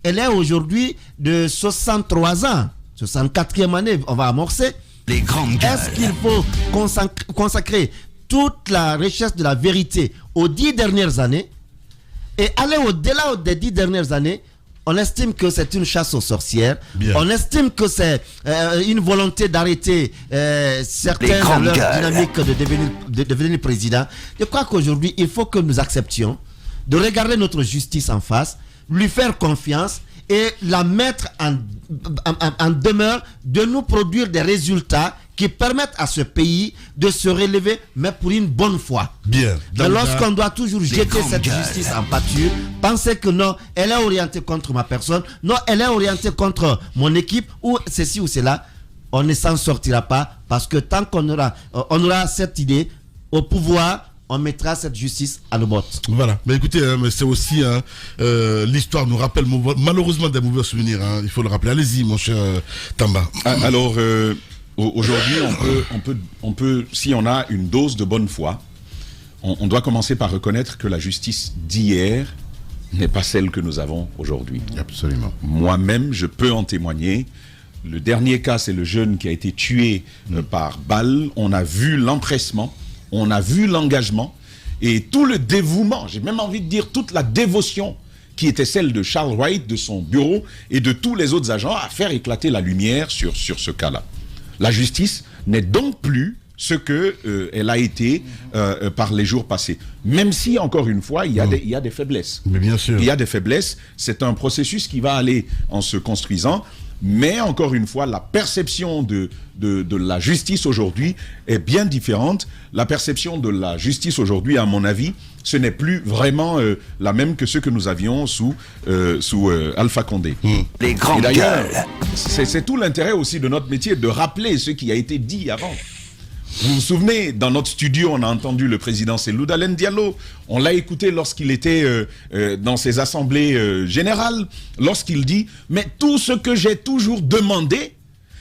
Elle est aujourd'hui de 63 ans. 64e année, on va amorcer. Est-ce qu'il faut consacrer toute la recherche de la vérité aux 10 dernières années et aller au-delà des 10 dernières années? On estime que c'est une chasse aux sorcières. Bien. On estime que c'est une volonté d'arrêter certains de leur dynamique de devenir président. Je crois qu'aujourd'hui, il faut que nous acceptions de regarder notre justice en face, lui faire confiance et la mettre en demeure de nous produire des résultats qui permettent à ce pays de se relever, mais pour une bonne fois. Bien. Mais lorsqu'on doit toujours jeter cette justice en pâture, penser que non, elle est orientée contre ma personne, non, elle est orientée contre mon équipe, ou ceci ou cela, on ne s'en sortira pas, parce que tant qu'on aura cette idée au pouvoir, on mettra cette justice à nos bottes. Voilà. Mais écoutez, mais c'est aussi l'histoire nous rappelle malheureusement des mauvais souvenirs. Il faut le rappeler. Allez-y, mon cher Tamba. Alors, aujourd'hui, on peut, si on a une dose de bonne foi, on doit commencer par reconnaître que la justice d'hier n'est pas celle que nous avons aujourd'hui. Absolument. Moi-même, je peux en témoigner. Le dernier cas, c'est le jeune qui a été tué par balle. On a vu l'empressement. On a vu l'engagement et tout le dévouement, j'ai même envie de dire toute la dévotion qui était celle de Charles Wright, de son bureau et de tous les autres agents à faire éclater la lumière sur ce cas-là. La justice n'est donc plus ce qu'elle a été par les jours passés. Même si, encore une fois, il y a des faiblesses. Mais bien sûr. Il y a des faiblesses. C'est un processus qui va aller en se construisant. Mais encore une fois, la perception de la justice aujourd'hui est bien différente. La perception de la justice aujourd'hui, à mon avis, ce n'est plus vraiment la même que ce que nous avions sous Alpha Condé. Les grandes Et d'ailleurs, gueules. c'est tout l'intérêt aussi de notre métier de rappeler ce qui a été dit avant. Vous vous souvenez, dans notre studio, on a entendu le président Cellou Dalein Diallo. On l'a écouté lorsqu'il était dans ses assemblées générales, lorsqu'il dit « Mais tout ce que j'ai toujours demandé,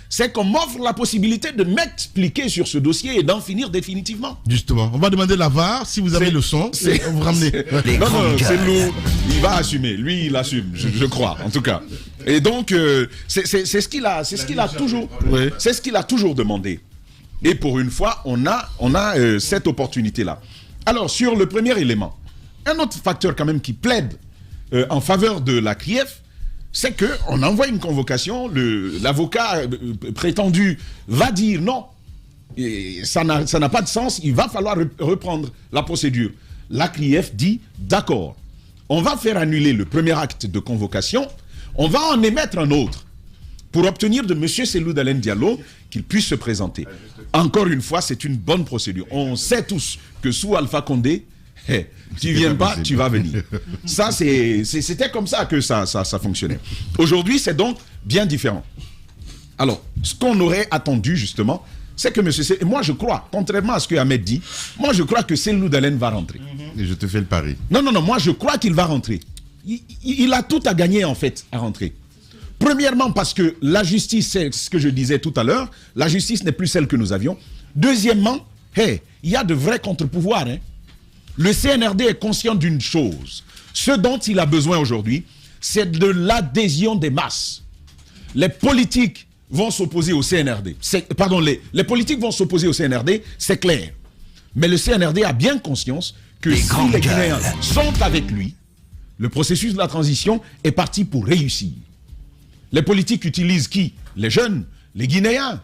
c'est qu'on m'offre la possibilité de m'expliquer sur ce dossier et d'en finir définitivement. » Justement, on va demander la VAR, si vous avez le son, vous ramenez. Non, Cellou, il va assumer. Lui, il assume, je crois, en tout cas. Et donc, c'est ce qu'il a toujours, c'est ce qu'il a toujours demandé. Et pour une fois, on a cette opportunité-là. Alors, sur le premier élément, un autre facteur quand même qui plaide en faveur de la CRIEF, c'est qu'on envoie une convocation, l'avocat prétendu va dire non, et ça n'a pas de sens, il va falloir reprendre la procédure. La CRIEF dit d'accord, on va faire annuler le premier acte de convocation, on va en émettre un autre, pour obtenir de M. Cellou Dalein Diallo qu'il puisse se présenter. Encore une fois, c'est une bonne procédure. On sait tous que sous Alpha Condé, tu viens pas, tu vas venir. Ça, c'était comme ça que ça fonctionnait. Aujourd'hui, c'est donc bien différent. Alors, ce qu'on aurait attendu, justement, c'est que M. Cellou... Moi, je crois, contrairement à ce que Ahmed dit, moi, je crois que Cellou Dalein va rentrer. Et je te fais le pari. Non, moi, je crois qu'il va rentrer. Il a tout à gagner, en fait, à rentrer. Premièrement, parce que la justice, c'est ce que je disais tout à l'heure, la justice n'est plus celle que nous avions. Deuxièmement, il y a de vrais contre-pouvoirs. Le CNRD est conscient d'une chose. Ce dont il a besoin aujourd'hui, c'est de l'adhésion des masses. Les politiques vont s'opposer au CNRD. Les politiques vont s'opposer au CNRD, c'est clair. Mais le CNRD a bien conscience que si les Guinéens sont avec lui, le processus de la transition est parti pour réussir. Les politiques utilisent qui? Les jeunes, les Guinéens.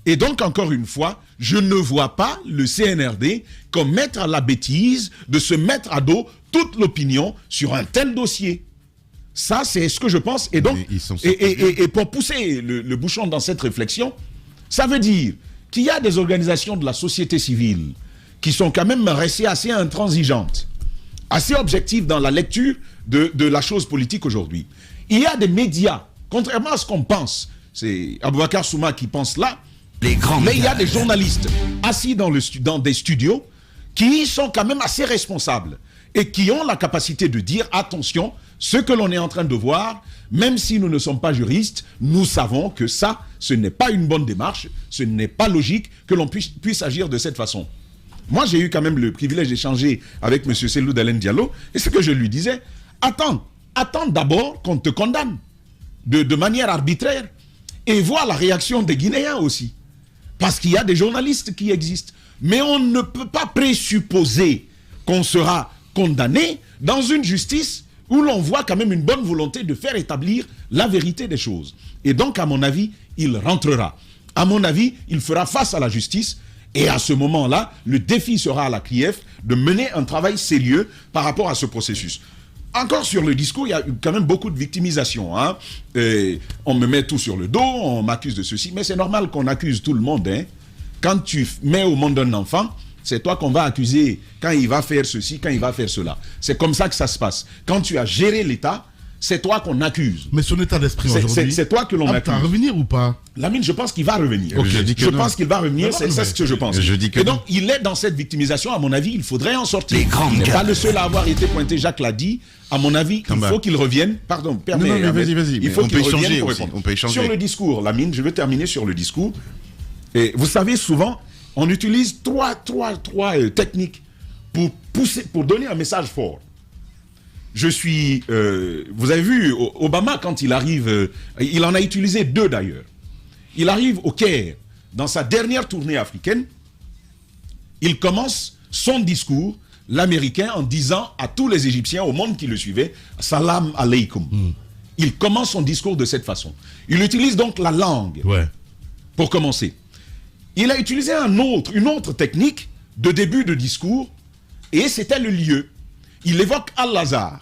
Et donc, encore une fois, je ne vois pas le CNRD commettre à la bêtise de se mettre à dos toute l'opinion sur un tel dossier. Ça, c'est ce que je pense. Et donc, et pour pousser le bouchon dans cette réflexion, ça veut dire qu'il y a des organisations de la société civile qui sont quand même restées assez intransigeantes, assez objectives dans la lecture de la chose politique aujourd'hui. Il y a des médias, contrairement à ce qu'on pense, c'est Aboubacar Souma qui pense là, mais il y a des journalistes assis dans des studios qui sont quand même assez responsables et qui ont la capacité de dire attention, ce que l'on est en train de voir, même si nous ne sommes pas juristes, nous savons que ça, ce n'est pas une bonne démarche, ce n'est pas logique que l'on puisse agir de cette façon. Moi, j'ai eu quand même le privilège d'échanger avec M. Cellou Dalein Diallo, et ce que je lui disais, attends d'abord qu'on te condamne de manière arbitraire, et voir la réaction des Guinéens aussi. Parce qu'il y a des journalistes qui existent. Mais on ne peut pas présupposer qu'on sera condamné dans une justice où l'on voit quand même une bonne volonté de faire établir la vérité des choses. Et donc, à mon avis, il rentrera. À mon avis, il fera face à la justice. Et à ce moment-là, le défi sera à la CRIEF de mener un travail sérieux par rapport à ce processus. Encore sur le discours, il y a quand même beaucoup de victimisation. Hein. On me met tout sur le dos, on m'accuse de ceci. Mais c'est normal qu'on accuse tout le monde. Hein. Quand tu mets au monde un enfant, c'est toi qu'on va accuser quand il va faire ceci, quand il va faire cela. C'est comme ça que ça se passe. Quand tu as géré l'État, c'est toi qu'on accuse. Mais son état d'esprit aujourd'hui... C'est toi que l'on accuse. Il va revenir ou pas? Lamine, je pense qu'il va revenir. Okay. Je pense qu'il va revenir, c'est ce que je pense. Et donc, non. il est dans cette victimisation, à mon avis, il faudrait en sortir. Il n'est pas le seul à avoir été pointé, Jacques l'a dit. À mon avis, il faut qu'il revienne. Pardon, permets. Non, vas-y. Il faut qu'il revienne pour aussi. répondre. On peut échanger. Sur le discours, Lamine, je veux terminer sur le discours. Et vous savez, souvent, on utilise trois techniques pour pousser, pour donner un message fort. Vous avez vu, Obama, quand il arrive, il en a utilisé 2 d'ailleurs. Il arrive au Caire, dans sa dernière tournée africaine, il commence son discours, l'américain, en disant à tous les Égyptiens, au monde qui le suivait, Salam alaikum. Il commence son discours de cette façon. Il utilise donc la langue pour commencer. Il a utilisé une autre technique de début de discours, et c'était le lieu. Il évoque Al-Azhar.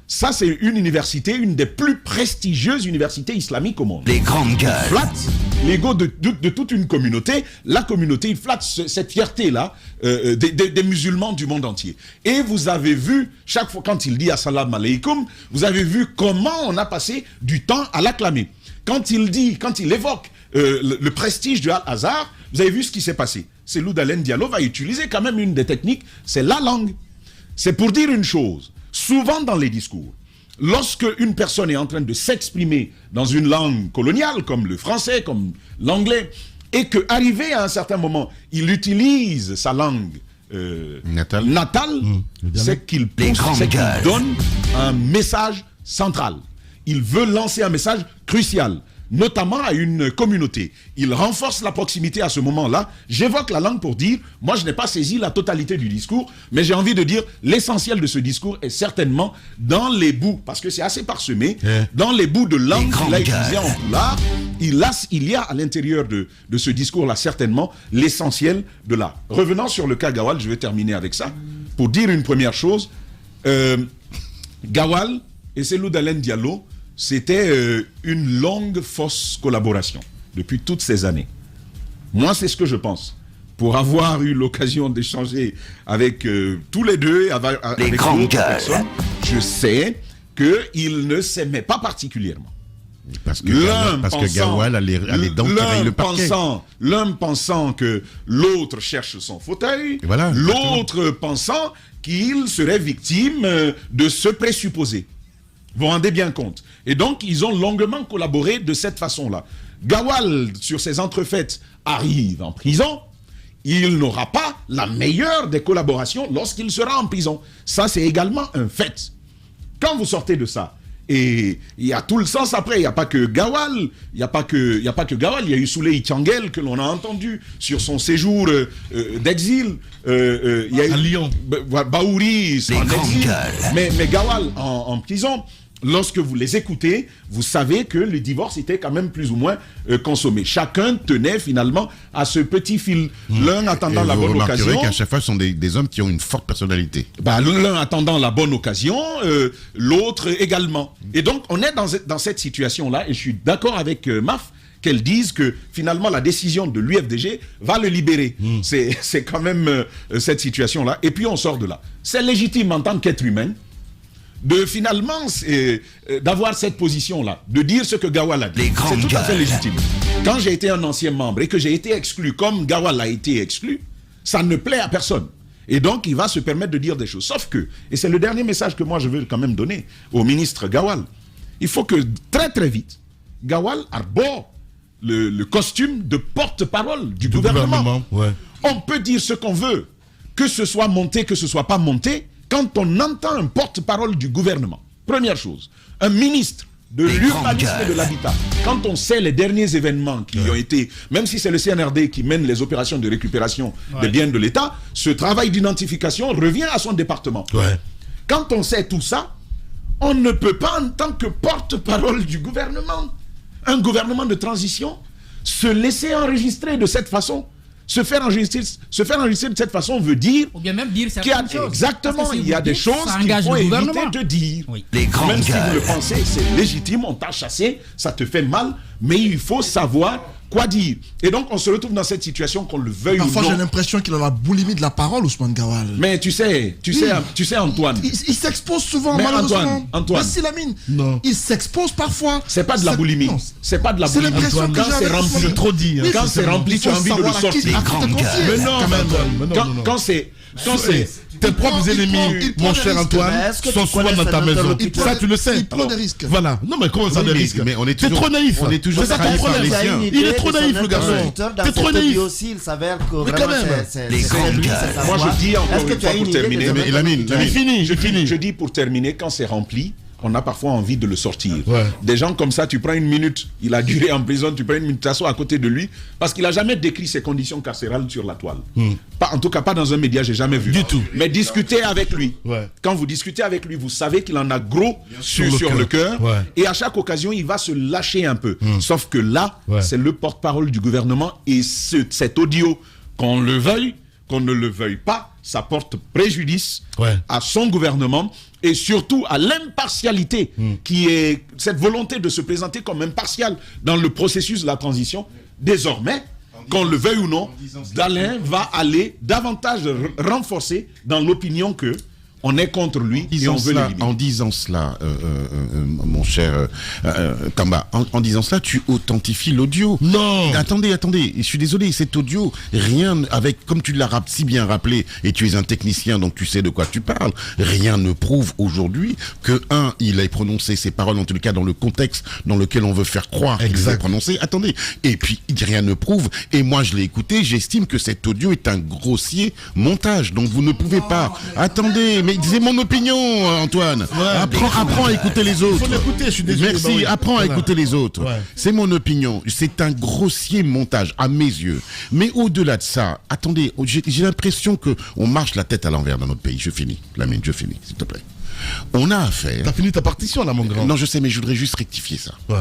Ça, c'est une université, une des plus prestigieuses universités islamiques au monde. Les grandes gueules. Il flatte l'ego de toute une communauté. La communauté, il flatte cette fierté-là des musulmans du monde entier. Et vous avez vu, chaque fois quand il dit Assalamu alaikum, vous avez vu comment on a passé du temps à l'acclamer. Quand il évoque le prestige de Al-Azhar, vous avez vu ce qui s'est passé. Cellou Dalein Diallo va utiliser quand même une des techniques, c'est la langue. C'est pour dire une chose, souvent dans les discours, lorsque une personne est en train de s'exprimer dans une langue coloniale, comme le français, comme l'anglais, et qu'arrivé à un certain moment, il utilise sa langue natale, c'est qu'il donne un message central. Il veut lancer un message crucial, notamment à une communauté. Il renforce la proximité à ce moment-là. J'évoque la langue pour dire, moi je n'ai pas saisi la totalité du discours, mais j'ai envie de dire, l'essentiel de ce discours est certainement dans les bouts, parce que c'est assez parsemé, dans les bouts de langue qu'il a utilisé en poulard, il y a à l'intérieur de ce discours-là certainement l'essentiel de l'art. Revenant sur le cas Gawal, je vais terminer avec ça, pour dire une première chose. Gawal et Cellou Dalein Diallo, c'était une longue fausse collaboration depuis toutes ces années. Moi, c'est ce que je pense. Pour avoir eu l'occasion d'échanger avec tous les deux, avec d'autres personnes, je sais qu'ils ne s'aimaient pas particulièrement. Parce que Gawal allait d'enterrer le parquet. L'un pensant que l'autre cherche son fauteuil, voilà, l'autre pensant qu'il serait victime de ce présupposé. Vous vous rendez bien compte. Et donc, ils ont longuement collaboré de cette façon-là. Gawal, sur ses entrefaites, arrive en prison. Il n'aura pas la meilleure des collaborations lorsqu'il sera en prison. Ça, c'est également un fait. Quand vous sortez de ça, Et il y a tout le sens après. Il n'y a pas que Gawal. Il n'y a pas que Gawal. Il y a eu Souley Tiangel que l'on a entendu sur son séjour d'exil. Il y a eu à Lyon. Baouri Les en grandes exil. gueules. Mais Gawal en prison. Lorsque vous les écoutez, vous savez que le divorce était quand même plus ou moins consommé. Chacun tenait finalement à ce petit fil. L'un attendant la bonne occasion. Vous remarquerez qu'à chaque fois, ce sont des hommes qui ont une forte personnalité. L'un attendant la bonne occasion, l'autre également. Et donc, on est dans cette situation-là, et je suis d'accord avec Maf, qu'elle dise que finalement la décision de l'UFDG va le libérer. C'est quand même cette situation-là. Et puis on sort de là. C'est légitime en tant qu'être humain de finalement d'avoir cette position-là, de dire ce que Gawal a dit. C'est tout à fait légitime. Quand j'ai été un ancien membre et que j'ai été exclu comme Gawal a été exclu, ça ne plaît à personne. Et donc, il va se permettre de dire des choses. Sauf que, et c'est le dernier message que moi je veux quand même donner au ministre Gawal, il faut que très très vite, Gawal arbore le costume de porte-parole du gouvernement. Ouais. On peut dire ce qu'on veut, que ce soit monté, que ce soit pas monté, quand on entend un porte-parole du gouvernement. Première chose, un ministre de l'urbanisme et de l'habitat. Quand on sait les derniers événements qui ont été, même si c'est le CNRD qui mène les opérations de récupération des biens de l'État, ce travail d'identification revient à son département. Ouais. Quand on sait tout ça, on ne peut pas, en tant que porte-parole du gouvernement, un gouvernement de transition, se laisser enregistrer de cette façon. Se faire enregistrer de cette façon veut dire... Ou bien même dire certaines choses. Exactement, il y a des choses qu'il faut éviter de dire. Oui. Les grandes Même si vous le gueules. pensez, c'est légitime, on t'a chassé, ça te fait mal, mais il faut savoir quoi dire. Et donc, on se retrouve dans cette situation, qu'on le veuille Parfois, ou j'ai non. l'impression qu'il en a boulimie de la parole, Ousmane Gawal. Mais tu sais Antoine, Il s'expose souvent, Mais malheureusement. Antoine. Merci, Lamine. Non. Il s'expose parfois. c'est pas de la boulimie. Non. C'est pas de la C'est boulimie. l'impression que Quand j'ai c'est avec rempli, toi. Trop dit. Oui, quand c'est rempli, tu as envie de le sortir. Les grandes gueules. Mais non, Quand c'est tes propres ennemis, mon cher Antoine, sont souvent dans ta maison. Ça, tu le sais. Il prend des risques. Voilà. Non, mais comment ça, des risques? mais on est T'es toujours- trop naïf. on est toujours C'est ça ton trahi par problème. les siens. Il est trop naïf, le garçon. T'es trop naïf. Aussi, il s'avère que Mais vraiment, quand même. c'est Les grandes lui, gueules. c'est sa Moi, voix. je dis encore Est-ce que une tu as fois pour une idée terminer, des mais Lamine, C'est fini. je dis pour terminer, quand c'est rempli, on a parfois envie de le sortir. Ouais. Des gens comme ça, tu prends une minute, il a duré en prison, tu prends une minute, tu t'assois à côté de lui, parce qu'il n'a jamais décrit ses conditions carcérales sur la toile. Pas, en tout cas, pas dans un média, j'ai jamais vu. Du tout. Mais discutez avec lui. Ouais. Quand vous discutez avec lui, vous savez qu'il en a gros sur le cœur. Ouais. Et à chaque occasion, il va se lâcher un peu. Sauf que là, Ouais. c'est le porte-parole du gouvernement. Et cet audio, qu'on le veuille, qu'on ne le veuille pas, ça porte préjudice Ouais. à son gouvernement et surtout à l'impartialité qui est cette volonté de se présenter comme impartial dans le processus de la transition. Désormais, qu'on le veuille ou non, Dalin va aller davantage renforcer dans l'opinion que on est contre lui et on veut l'éliminer. En disant cela, mon cher Tamba, en disant cela, tu authentifies l'audio. Non. Attendez, je suis désolé, cet audio, rien avec, comme tu l'as si bien rappelé, et tu es un technicien, donc tu sais de quoi tu parles, rien ne prouve aujourd'hui que, il ait prononcé ces paroles, en tout cas dans le contexte dans lequel on veut faire croire qu'il les a prononcées. Attendez, et puis rien ne prouve, et moi je l'ai écouté, j'estime que cet audio est un grossier montage, donc vous ne pouvez pas. Attendez, mais c'est mon opinion, Antoine. Apprends à écouter les autres. Faut l'écouter, je suis désolé. Merci, Bah oui. apprends à Voilà. écouter les autres. Ouais. C'est mon opinion. C'est un grossier montage, à mes yeux. Mais au-delà de ça, attendez, j'ai l'impression qu'on marche la tête à l'envers dans notre pays. Je finis, Lamine, je finis, s'il te plaît. On a affaire... T'as fini ta partition, là, mon grand. Non, je sais, mais je voudrais juste rectifier ça. Ouais.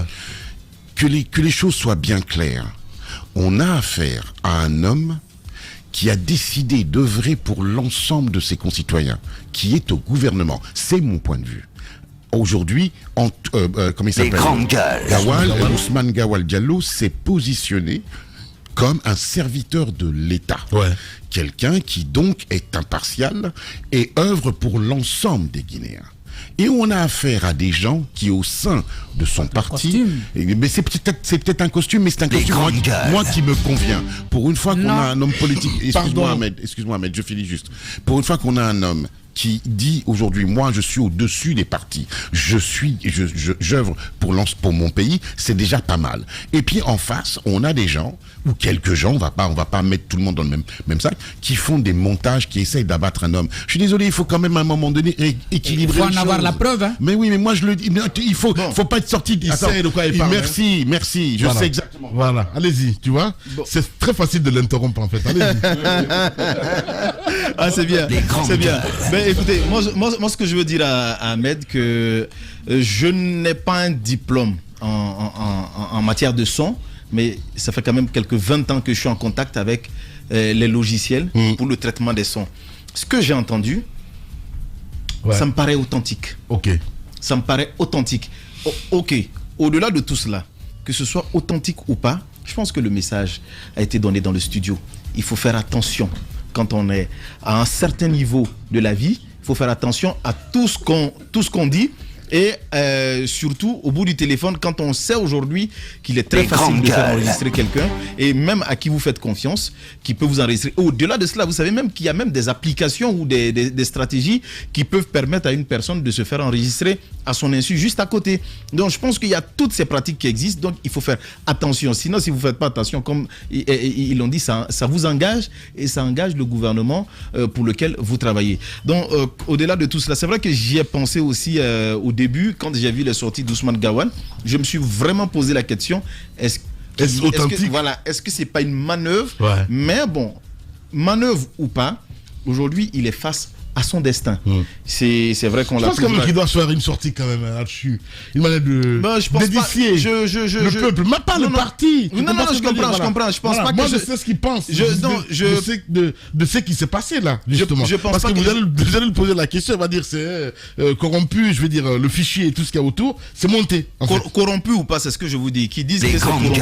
Que les choses soient bien claires. On a affaire à un homme qui a décidé d'œuvrer pour l'ensemble de ses concitoyens, qui est au gouvernement. C'est mon point de vue. Aujourd'hui, comment il s'appelle ? Les grandes gueules. Ousmane Gawal Diallo s'est positionné comme un serviteur de l'État. Ouais. Quelqu'un qui donc est impartial et œuvre pour l'ensemble des Guinéens. Et on a affaire à des gens qui, au sein de son parti, mais c'est peut-être un costume, mais c'est un costume moi qui me convient. Pour une fois qu'on a un homme politique, excuse-moi Ahmed, je finis juste. Pour une fois qu'on a un homme qui dit aujourd'hui, moi, je suis au-dessus des partis. J'œuvre pour mon pays, c'est déjà pas mal. Et puis, en face, on a des gens, ou quelques gens, on va pas mettre tout le monde dans le même sac, qui font des montages, qui essayent d'abattre un homme. Je suis désolé, il faut quand même à un moment donné équilibrer. Il faut en avoir la preuve, hein. Mais oui, mais moi je le dis, il faut pas être sorti. Il sait de quoi il parle. Merci, je sais exactement. Voilà, allez-y, tu vois. C'est très facile de l'interrompre en fait. Allez-y. Ah, c'est bien, c'est bien. Mais écoutez, moi ce que je veux dire à Ahmed, que je n'ai pas un diplôme en matière de son, mais ça fait quand même quelques 20 ans que je suis en contact avec les logiciels pour le traitement des sons. Ce que j'ai entendu, ça me paraît authentique. Ok. Ça me paraît authentique. Ok, au-delà de tout cela, que ce soit authentique ou pas, je pense que le message a été donné dans le studio. Il faut faire attention quand on est à un certain niveau de la vie. Il faut faire attention à tout ce qu'on dit. Et surtout, au bout du téléphone, quand on sait aujourd'hui qu'il est très facile de faire enregistrer quelqu'un, et même à qui vous faites confiance, qui peut vous enregistrer. Au-delà de cela, vous savez même qu'il y a même des applications ou des stratégies qui peuvent permettre à une personne de se faire enregistrer à son insu juste à côté. Donc je pense qu'il y a toutes ces pratiques qui existent, donc il faut faire attention. Sinon, si vous ne faites pas attention, comme ils l'ont dit, ça vous engage et ça engage le gouvernement pour lequel vous travaillez. Donc au-delà de tout cela, c'est vrai que j'y ai pensé aussi au début, quand j'ai vu les sorties d'Ousmane Gawal, je me suis vraiment posé la question, est-ce que c'est pas une manœuvre? Mais bon, manœuvre ou pas, aujourd'hui il est face à son destin. C'est vrai qu'on l'a. Je pense quand même qu'il doit se faire une sortie quand même là-dessus. Une manière de d'édifier le peuple, même pas le parti. Non, je comprends. Je pense pas que moi je sais ce qu'il pense. Je sais de ce qui s'est passé là, justement. Parce que vous allez lui poser la question, il va dire c'est corrompu, je veux dire le fichier et tout ce qu'il y a autour, c'est monté. Corrompu ou pas, c'est ce que je vous dis. Qui disent que c'est corrompu,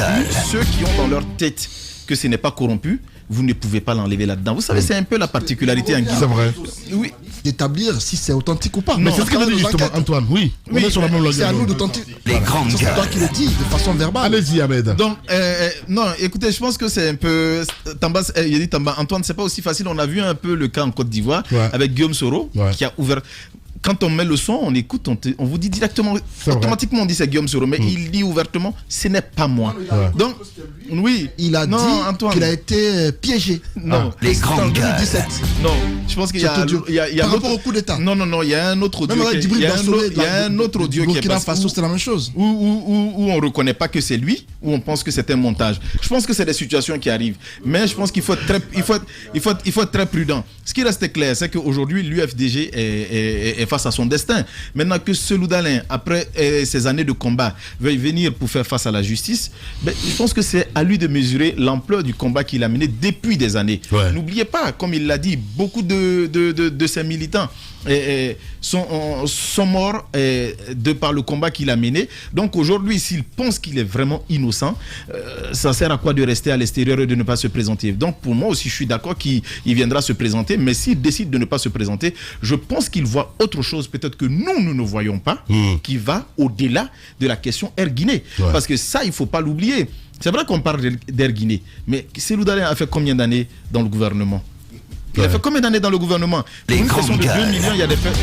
ceux qui ont dans leur tête que ce n'est pas corrompu, vous ne pouvez pas l'enlever là-dedans. Vous savez, c'est un peu la particularité en Guinée. C'est vrai. Oui. D'établir si c'est authentique ou pas. Mais c'est ce qu'il a dit justement, Antoine. Oui. On est sur la même longueur. C'est à nous d'authentifier. C'est toi qui le dis de façon verbale. Allez-y, Ahmed. Donc, non, écoutez, je pense que c'est un peu. Il a dit Tamba. Antoine, c'est pas aussi facile. On a vu un peu le cas en Côte d'Ivoire avec Guillaume Soro qui a ouvert. Quand on met le son, on écoute, on vous dit directement, automatiquement on dit c'est Guillaume Soro, mais il dit ouvertement, ce n'est pas moi. Donc, oui. Il a dit qu'il a été piégé. Non, les grandes gueules. 2017. Non, je pense qu'il y a par rapport au coup d'État. Non, il y a un autre audio. Il y a un autre audio qui est passé. Faso, c'est la même chose. Où on ne reconnaît pas que c'est lui, où on pense que c'est un montage. Je pense que c'est des situations qui arrivent. Mais je pense qu'il faut être très prudent. Ce qui reste clair, c'est qu'aujourd'hui, l'UFDG est face à son destin. Maintenant que Selou Dalein, après ces années de combat, veuille venir pour faire face à la justice, je pense que c'est à lui de mesurer l'ampleur du combat qu'il a mené depuis des années. N'oubliez pas, comme il l'a dit, beaucoup de ses militants sont morts de par le combat qu'il a mené. Donc aujourd'hui, s'il pense qu'il est vraiment innocent, ça sert à quoi de rester à l'extérieur et de ne pas se présenter? Donc pour moi aussi, je suis d'accord qu'il viendra se présenter, mais s'il décide de ne pas se présenter, je pense qu'il voit autre chose, peut-être que nous ne voyons pas, qui va au-delà de la question Air Guinée. Parce que ça, il ne faut pas l'oublier. C'est vrai qu'on parle d'Air Guinée, mais Selou Dalein a fait combien d'années dans le gouvernement? Il a fait combien d'années dans le gouvernement? Pour une question de 2 millions, il y a des faits.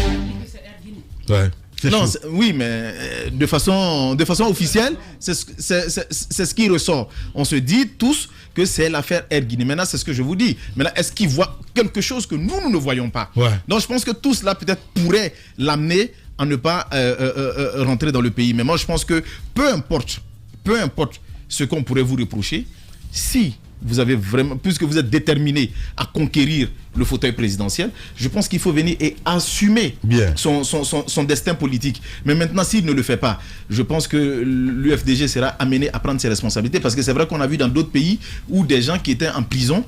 Non, oui, mais de façon officielle, c'est ce qui ressort. On se dit tous que c'est l'affaire Air Guinée. Maintenant, c'est ce que je vous dis. Maintenant, est-ce qu'il voit quelque chose que nous ne voyons pas? Donc, je pense que tout cela peut-être pourrait l'amener à ne pas rentrer dans le pays. Mais moi, je pense que peu importe ce qu'on pourrait vous reprocher, si vous avez vraiment, puisque vous êtes déterminé à conquérir le fauteuil présidentiel, je pense qu'il faut venir et assumer son destin politique. Mais maintenant, s'il ne le fait pas, je pense que l'UFDG sera amené à prendre ses responsabilités, parce que c'est vrai qu'on a vu dans d'autres pays où des gens qui étaient en prison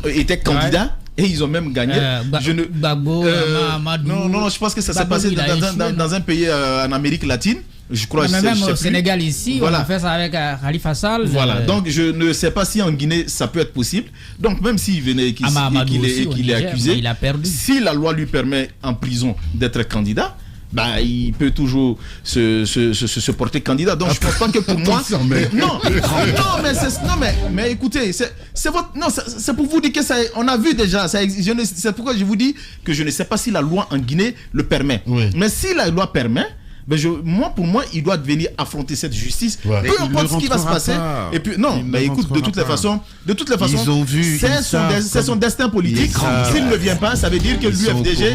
étaient candidats. Et ils ont même gagné. Non, je pense que ça s'est passé dans un pays en Amérique latine. Je crois même au Sénégal ici, on a fait ça avec Khalifa Sall. Voilà, donc je ne sais pas si en Guinée ça peut être possible. Donc même s'il venait et qu'il est accusé, il a perdu. Si la loi lui permet en prison d'être candidat, bah, il peut toujours se porter candidat. Donc je pense pas que pour moi. Mais écoutez, c'est pour vous dire que ça, on a vu déjà. C'est pourquoi je vous dis que je ne sais pas si la loi en Guinée le permet. Oui. Mais si la loi permet. Ben pour moi, il doit venir affronter cette justice. Ouais. Peu importe ce qui va se passer. Pas. Et puis non, mais écoute, de toutes les façons, Ils ont vu, c'est son destin politique. S'il ne vient pas, ça veut dire que l'UFDG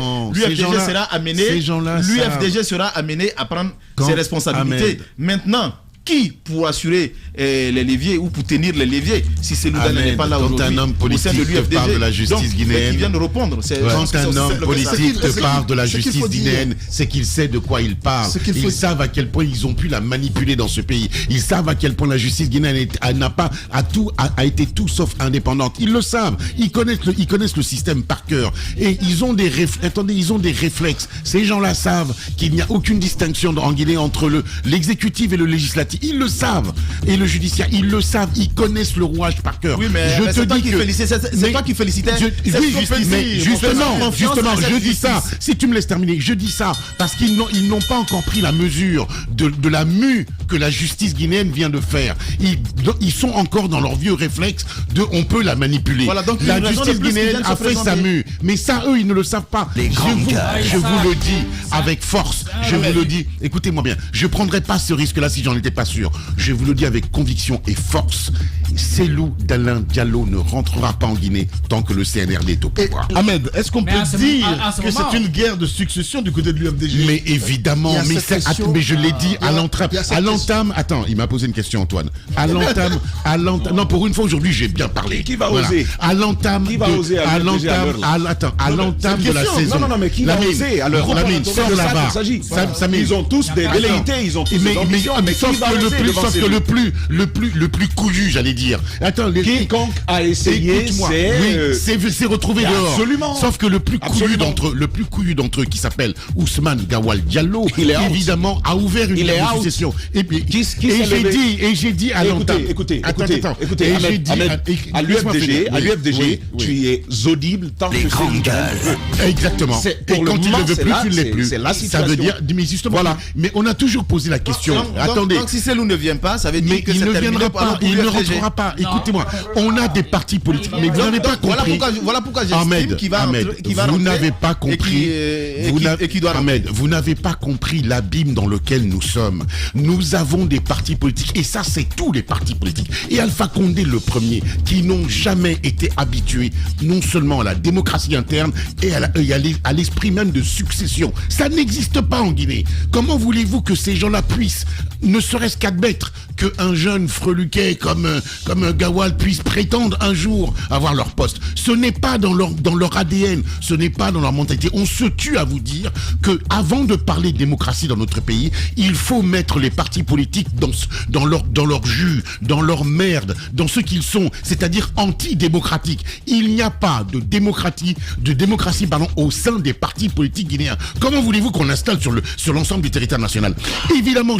sera amené à prendre ses responsabilités. Maintenant, qui pour assurer les leviers ou pour tenir les leviers si c'est Loudana n'est pas là aujourd'hui un homme politique te parle de la justice guinéenne, il vient de répondre. Quand un homme politique te parle de la justice guinéenne, c'est qu'il sait de quoi il parle. Ils savent à quel point ils ont pu la manipuler dans ce pays. Ils savent à quel point la justice guinéenne a été tout sauf indépendante. Ils le savent. Ils connaissent le système par cœur. Et ils ont des réflexes. Ces gens-là savent qu'il n'y a aucune distinction en Guinée entre l'exécutif et le législatif. Ils le savent. Et le judiciaire, ils le savent. Ils connaissent le rouage par cœur. Oui, mais c'est toi qui félicitais. Justement, je dis ça. Si tu me laisses terminer, je dis ça parce qu'ils n'ont pas encore pris la mesure de la mue que la justice guinéenne vient de faire. Ils sont encore dans leur vieux réflexe de on peut la manipuler. Voilà, donc la justice guinéenne a fait sa mue. Mais ça, eux, ils ne le savent pas. Je vous le dis avec force. Je vous le dis. Écoutez-moi bien. Je ne prendrai pas ce risque-là si j'en étais pas sûr. Je vous le dis avec conviction et force. Cellou Dalein Diallo ne rentrera pas en Guinée tant que le CNRD est au pouvoir. Ahmed, est-ce qu'on peut dire que c'est une guerre de succession du côté de l'UFDG? Mais évidemment, mais je l'ai dit à l'entame. Attends, il m'a posé une question, Antoine. À l'entame. Non, pour une fois aujourd'hui, j'ai bien parlé. Qui va oser? À l'entame. À l'entame de la saison. Non, mais qui va oser? Alors, sors de la barre. Ils ont tous des velléités, ils ont tous des ambitions. Mais sauf que le plus couillu, j'allais dire. Attends, quiconque a essayé, c'est retrouvé dehors. Absolument. Sauf que le plus couillu d'entre eux, qui s'appelle Ousmane Gawal Diallo, évidemment, a ouvert une négociation. Et puis, j'ai dit à l'entame. Écoutez, à l'UFDG, tu es audible tant que c'est. Exactement. Et quand il ne veut plus, tu ne l'es plus. Ça veut dire, mais justement, voilà. Mais on a toujours posé la question. Attendez. Donc si Cellou ne vient pas, ça veut dire que il ne viendra pas. Il ne rentrera pas. Écoutez-moi, on a des partis politiques, mais vous n'avez pas compris. Voilà pourquoi j'estime qu'il va rentrer. Vous n'avez pas compris. Ahmed, vous n'avez pas compris l'abîme dans lequel nous sommes. Nous avons des partis politiques, et ça, c'est tous les partis politiques. Et Alpha Condé, le premier, qui n'ont jamais été habitués non seulement à la démocratie interne et à l'esprit même de succession. Ça n'existe pas en Guinée. Comment voulez-vous que ces gens-là puissent, ne serait-ce qu'admettre qu'un jeune freluquet comme Gawal puisse prétendre un jour avoir leur poste? Ce n'est pas dans leur ADN, ce n'est pas dans leur mentalité. On se tue à vous dire que avant de parler de démocratie dans notre pays, il faut mettre les partis politiques dans leur jus, dans leur merde, dans ce qu'ils sont, c'est-à-dire antidémocratiques. Il n'y a pas de démocratie au sein des partis politiques guinéens. Comment voulez-vous qu'on l'installe sur l'ensemble du territoire national? Évidemment,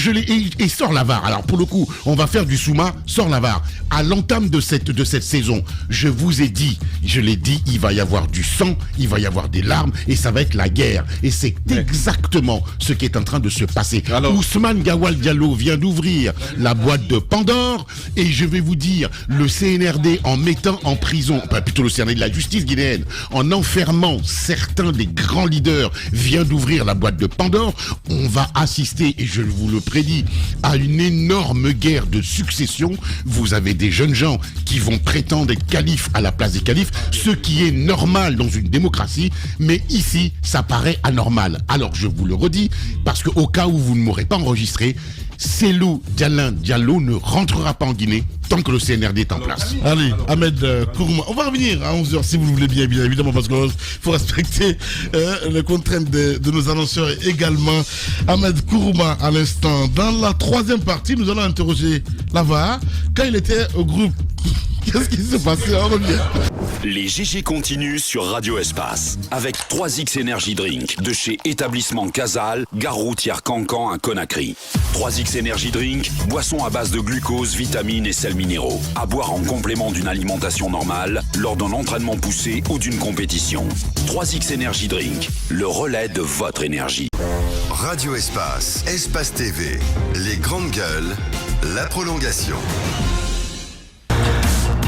et sort la VAR. Alors pour le coup, on va faire du Souma, sort la VAR. À l'entame de cette saison, je vous ai dit, je l'ai dit, il va y avoir du sang, il va y avoir des larmes, et ça va être la guerre. Et c'est exactement ce qui est en train de se passer. Alors, Ousmane Gawal Diallo vient d'ouvrir la boîte de Pandore, et je vais vous dire, le CNRD, en mettant en prison, plutôt le CNRD de la justice guinéenne, en enfermant certains des grands leaders, vient d'ouvrir la boîte de Pandore. On va assister, et je vous le prédis, à une énorme guerre de succession. Vous avez des jeunes gens qui vont prétendre être califes à la place des califes, ce qui est normal dans une démocratie, mais ici, ça paraît anormal. Alors, je vous le redis, parce qu'au cas où vous ne m'aurez pas enregistré, Cellou Dalein Diallo ne rentrera pas en Guinée tant que le CNRD est en place. Allez, Ahmed Kourouma, on va revenir à 11h si vous le voulez bien évidemment, parce qu'il faut respecter les contraintes de nos annonceurs également. Ahmed Kourouma à l'instant. Dans la troisième partie, nous allons interroger Lava quand il était au groupe. Qu'est-ce qui s'est passé? On revient. Les GG continuent sur Radio Espace avec 3X Energy Drink de chez Établissement Casal, gare routière Cancan à Conakry. 3X Energy Drink, boisson à base de glucose, vitamines et sels minéraux. À boire en complément d'une alimentation normale, lors d'un entraînement poussé ou d'une compétition. 3X Energy Drink, le relais de votre énergie. Radio Espace, Espace TV, les grandes gueules, la prolongation.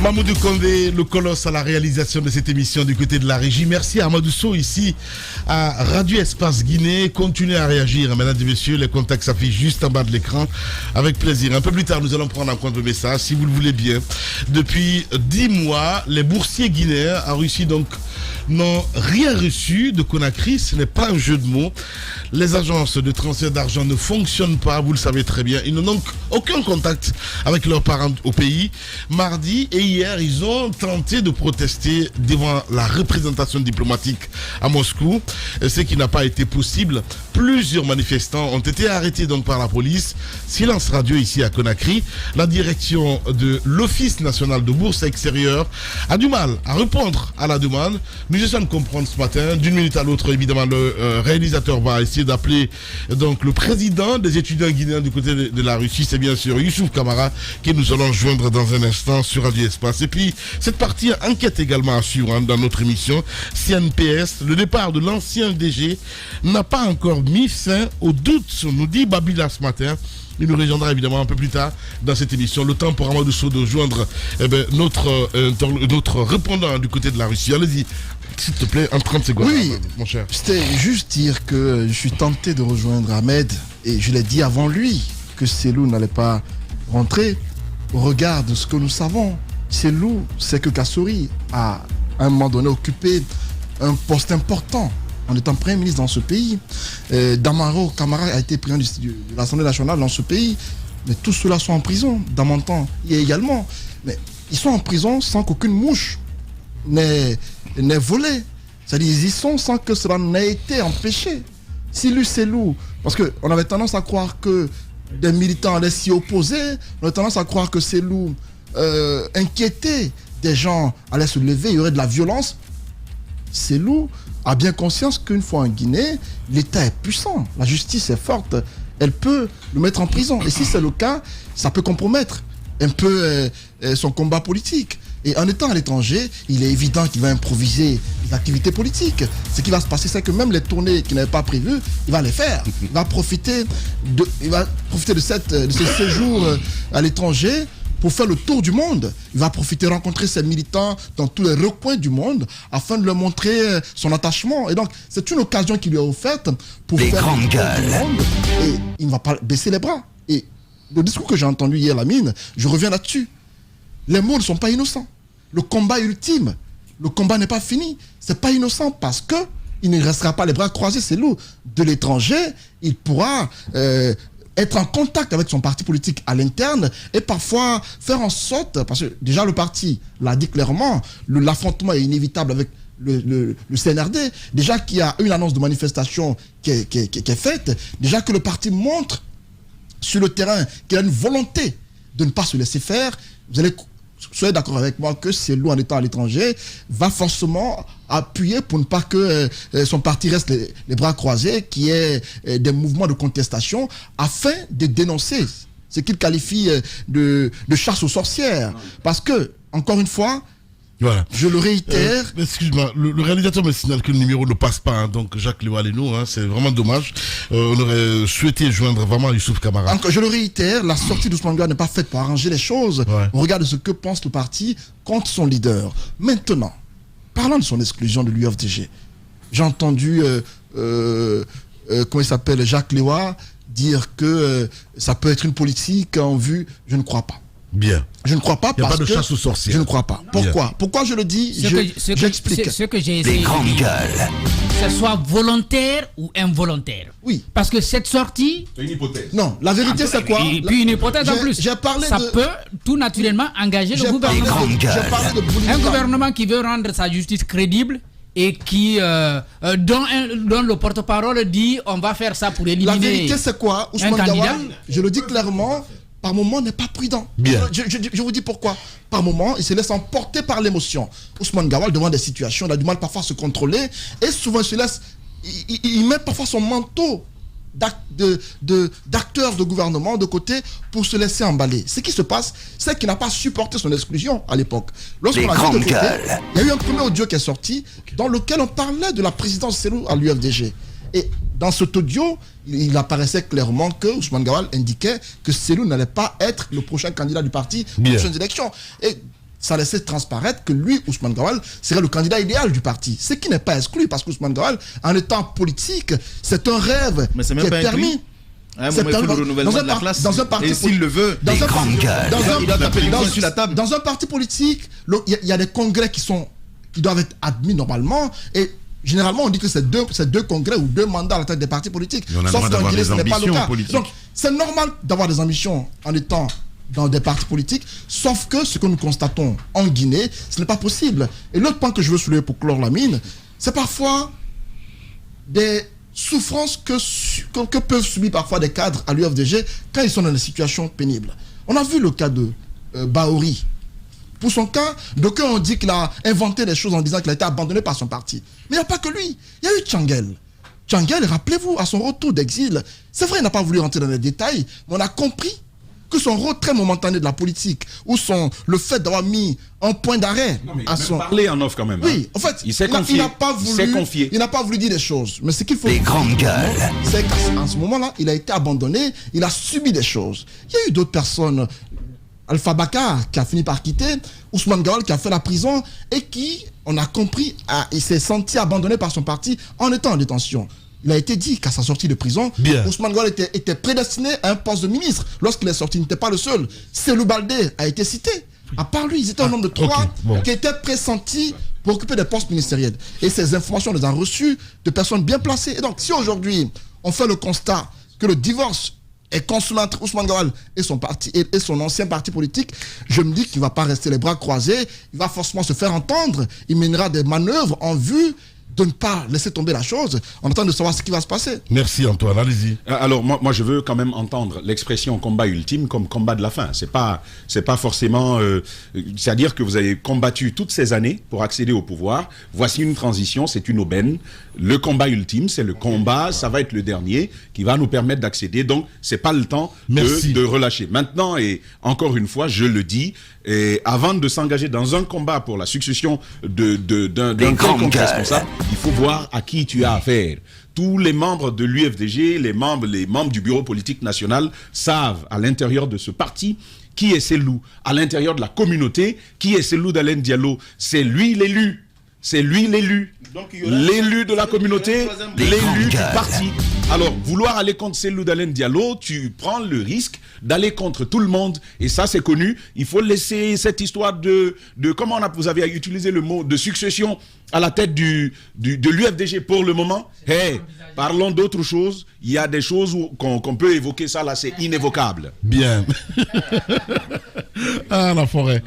Mamoudou Kondé, le colosse à la réalisation de cette émission du côté de la régie. Merci à Amadou Sow ici à Radio Espace Guinée. Continuez à réagir, mesdames et messieurs. Les contacts s'affichent juste en bas de l'écran. Avec plaisir. Un peu plus tard, nous allons prendre en compte le message, si vous le voulez bien. Depuis 10 mois, les boursiers guinéens en Russie n'ont rien reçu de Conakry. Ce n'est pas un jeu de mots. Les agences de transfert d'argent ne fonctionnent pas, vous le savez très bien. Ils n'ont donc aucun contact avec leurs parents au pays. Mardi et hier, ils ont tenté de protester devant la représentation diplomatique à Moscou, ce qui n'a pas été possible. Plusieurs manifestants ont été arrêtés donc par la police. Silence radio ici à Conakry. La direction de l'Office national de bourse extérieure a du mal à répondre à la demande. Nous essayons de comprendre ce matin. D'une minute à l'autre, évidemment, le réalisateur va essayer d'appeler donc le président des étudiants guinéens du côté de la Russie. C'est bien sûr Youssouf Kamara que nous allons joindre dans un instant sur Radio Espace. Et puis, cette partie enquête également à suivre dans notre émission. CNPS, le départ de l'ancien DG n'a pas encore mis fin aux doutes, nous dit Babila ce matin. Il nous rejoindra évidemment un peu plus tard dans cette émission. Le temps pour Amadou Sow de joindre notre répondant du côté de la Russie. Allez-y, s'il te plaît, en 30 secondes. Oui, mon cher. C'était juste dire que je suis tenté de rejoindre Ahmed et je l'ai dit avant lui que Selou n'allait pas rentrer. Au regard de ce que nous savons, Selou, c'est que Kassori a à un moment donné occupé un poste important en étant Premier ministre dans ce pays. Damaro Camara a été président de l'Assemblée nationale dans ce pays. Mais tous ceux-là sont en prison. Damantan y est également. Mais ils sont en prison sans qu'aucune mouche n'ait volé. C'est-à-dire ils y sont sans que cela n'ait été empêché. Selou, parce qu'on avait tendance à croire que des militants allaient s'y opposer. On avait tendance à croire que Selou inquiétait. Des gens allaient se lever, il y aurait de la violence. Selou a bien conscience qu'une fois en Guinée, l'État est puissant, la justice est forte, elle peut le mettre en prison. Et si c'est le cas, ça peut compromettre un peu son combat politique. Et en étant à l'étranger, il est évident qu'il va improviser des activités politiques. Ce qui va se passer, c'est que même les tournées qu'il n'avait pas prévues, il va les faire. Il va profiter de ce séjour à l'étranger pour faire le tour du monde. Il va profiter de rencontrer ses militants dans tous les recoins du monde afin de leur montrer son attachement. Et donc, c'est une occasion qui lui est offerte pour faire le tour du monde. Et il ne va pas baisser les bras. Et le discours que j'ai entendu hier, Lamine, je reviens là-dessus. Les mots ne sont pas innocents. Le combat ultime, le combat n'est pas fini. C'est pas innocent parce que il ne restera pas les bras croisés, c'est lourd. De l'étranger, il pourra être en contact avec son parti politique à l'interne et parfois faire en sorte, parce que déjà le parti l'a dit clairement, l'affrontement est inévitable avec le CNRD, déjà qu'il y a une annonce de manifestation qui est faite, déjà que le parti montre sur le terrain qu'il a une volonté de ne pas se laisser faire. Soyez d'accord avec moi que Selou, en étant à l'étranger, va forcément appuyer pour ne pas que son parti reste les bras croisés, qu'il y ait des mouvements de contestation, afin de dénoncer ce qu'il qualifie de chasse aux sorcières. Parce que, encore une fois, voilà. Je le réitère. Excuse-moi, le réalisateur me signale que le numéro ne passe pas, hein, donc Jacques Léoal et nous, c'est vraiment dommage. On aurait souhaité joindre vraiment Youssouf Kamara. Encore, je le réitère, la sortie d'Ousmane Goual n'est pas faite pour arranger les choses. Ouais. On regarde ce que pense le parti contre son leader. Maintenant, parlant de son exclusion de l'UFDG, j'ai entendu, comment il s'appelle, Jacques Léoal dire que ça peut être une politique en vue. Je ne crois pas. Bien. Je ne crois pas parce que... Il n'y a pas de chasse aux sorcières. Je ne crois pas. Pourquoi ? Pourquoi je le dis ? J'explique. Ce que j'ai essayé de dire, que ce soit volontaire ou involontaire. Oui. Parce que cette sortie... C'est une hypothèse. Non, la vérité c'est quoi ? Et puis une hypothèse en plus. J'ai parlé ça peut tout naturellement engager le gouvernement. Un gouvernement qui veut rendre sa justice crédible et qui dont le porte-parole dit on va faire ça pour éliminer. La vérité c'est quoi ? Ousmane Goual, je le dis clairement, par moment n'est pas prudent. Bien. Je vous dis pourquoi. Par moment, il se laisse emporter par l'émotion. Ousmane Goual, devant des situations, il a du mal parfois à se contrôler et souvent il se laisse, il met parfois son manteau d'acteur de gouvernement de côté pour se laisser emballer. Ce qui se passe, c'est qu'il n'a pas supporté son exclusion à l'époque. Lorsqu'on a dit de côté, il y a eu un premier audio qui est sorti dans lequel on parlait de la présidence Selou à l'UFDG. Et dans cet audio, il apparaissait clairement que Ousmane Gawal indiquait que Cellou n'allait pas être le prochain candidat du parti aux prochaines élections. Et ça laissait transparaître que lui, Ousmane Gawal, serait le candidat idéal du parti. Ce qui n'est pas exclu, parce qu'Ousmane Gawal, en étant politique, c'est un rêve qui est permis. C'est permis le renouvellement de la classe. Dans un parti, et s'il le veut, dans un parti, il doit taper sur la table. Dans un parti politique, il y a des congrès qui doivent être admis normalement. Et généralement, on dit que c'est deux congrès ou 2 mandats à la tête des partis politiques. Sauf qu'en Guinée, ce n'est pas le cas. Donc, c'est normal d'avoir des ambitions en étant dans des partis politiques, sauf que ce que nous constatons en Guinée, ce n'est pas possible. Et l'autre point que je veux soulever pour clore la mine, c'est parfois des souffrances que peuvent subir parfois des cadres à l'UFDG quand ils sont dans des situations pénibles. On a vu le cas de Bahouri. Pour son cas, d'aucuns ont dit qu'il a inventé des choses en disant qu'il a été abandonné par son parti. Mais il n'y a pas que lui. Il y a eu Tchangel. Tchangel, rappelez-vous, à son retour d'exil, c'est vrai, il n'a pas voulu rentrer dans les détails, mais on a compris que son rôle très momentané de la politique, ou le fait d'avoir mis un point d'arrêt à son... parler en off quand même. Oui, en fait, il n'a pas voulu dire des choses. Mais ce qu'il faut... Les grandes gueules. C'est qu'à ce moment-là, il a été abandonné, il a subi des choses. Il y a eu d'autres personnes, Alpha Bakar, qui a fini par quitter, Ousmane Gawal, qui a fait la prison, et qui, on a compris, il s'est senti abandonné par son parti en étant en détention. Il a été dit qu'à sa sortie de prison, Ousmane Gawal était prédestiné à un poste de ministre. Lorsqu'il est sorti, il n'était pas le seul. Cellou Baldé a été cité. À part lui, ils étaient un nombre de 3 qui étaient pressentis pour occuper des postes ministériels. Et ces informations, on les a reçues de personnes bien placées. Et donc, si aujourd'hui, on fait le constat que le divorce est consommé entre Ousmane Gawal et son parti et son ancien parti politique, je me dis qu'il ne va pas rester les bras croisés. Il va forcément se faire entendre. Il mènera des manœuvres en vue de ne pas laisser tomber la chose en attendant de savoir ce qui va se passer. Merci Antoine, allez-y. Alors moi je veux quand même entendre l'expression combat ultime comme combat de la fin. C'est pas forcément c'est-à-dire que vous avez combattu toutes ces années pour accéder au pouvoir. Voici une transition, c'est une aubaine. Le combat ultime, c'est le combat, ça va être le dernier qui va nous permettre d'accéder. Donc c'est pas le temps de relâcher. Maintenant, et encore une fois, je le dis, et avant de s'engager dans un combat pour la succession d'un quelconque responsable, il faut voir à qui tu as affaire. Tous les membres de l'UFDG, les membres du bureau politique national savent à l'intérieur de ce parti qui est Cellou, à l'intérieur de la communauté, qui est Cellou Dalein Diallo. C'est lui l'élu. C'est lui l'élu. L'élu de la communauté, l'élu du parti. Alors, vouloir aller contre Cellou Dalein Diallo, tu prends le risque d'aller contre tout le monde. Et ça, c'est connu. Il faut laisser cette histoire de comment vous avez utilisé le mot de succession à la tête de l'UFDG pour le moment. Hey, parlons d'autre chose. Il y a des choses qu'on peut évoquer. Ça, là, c'est inévocable. Bien. Ah, la forêt.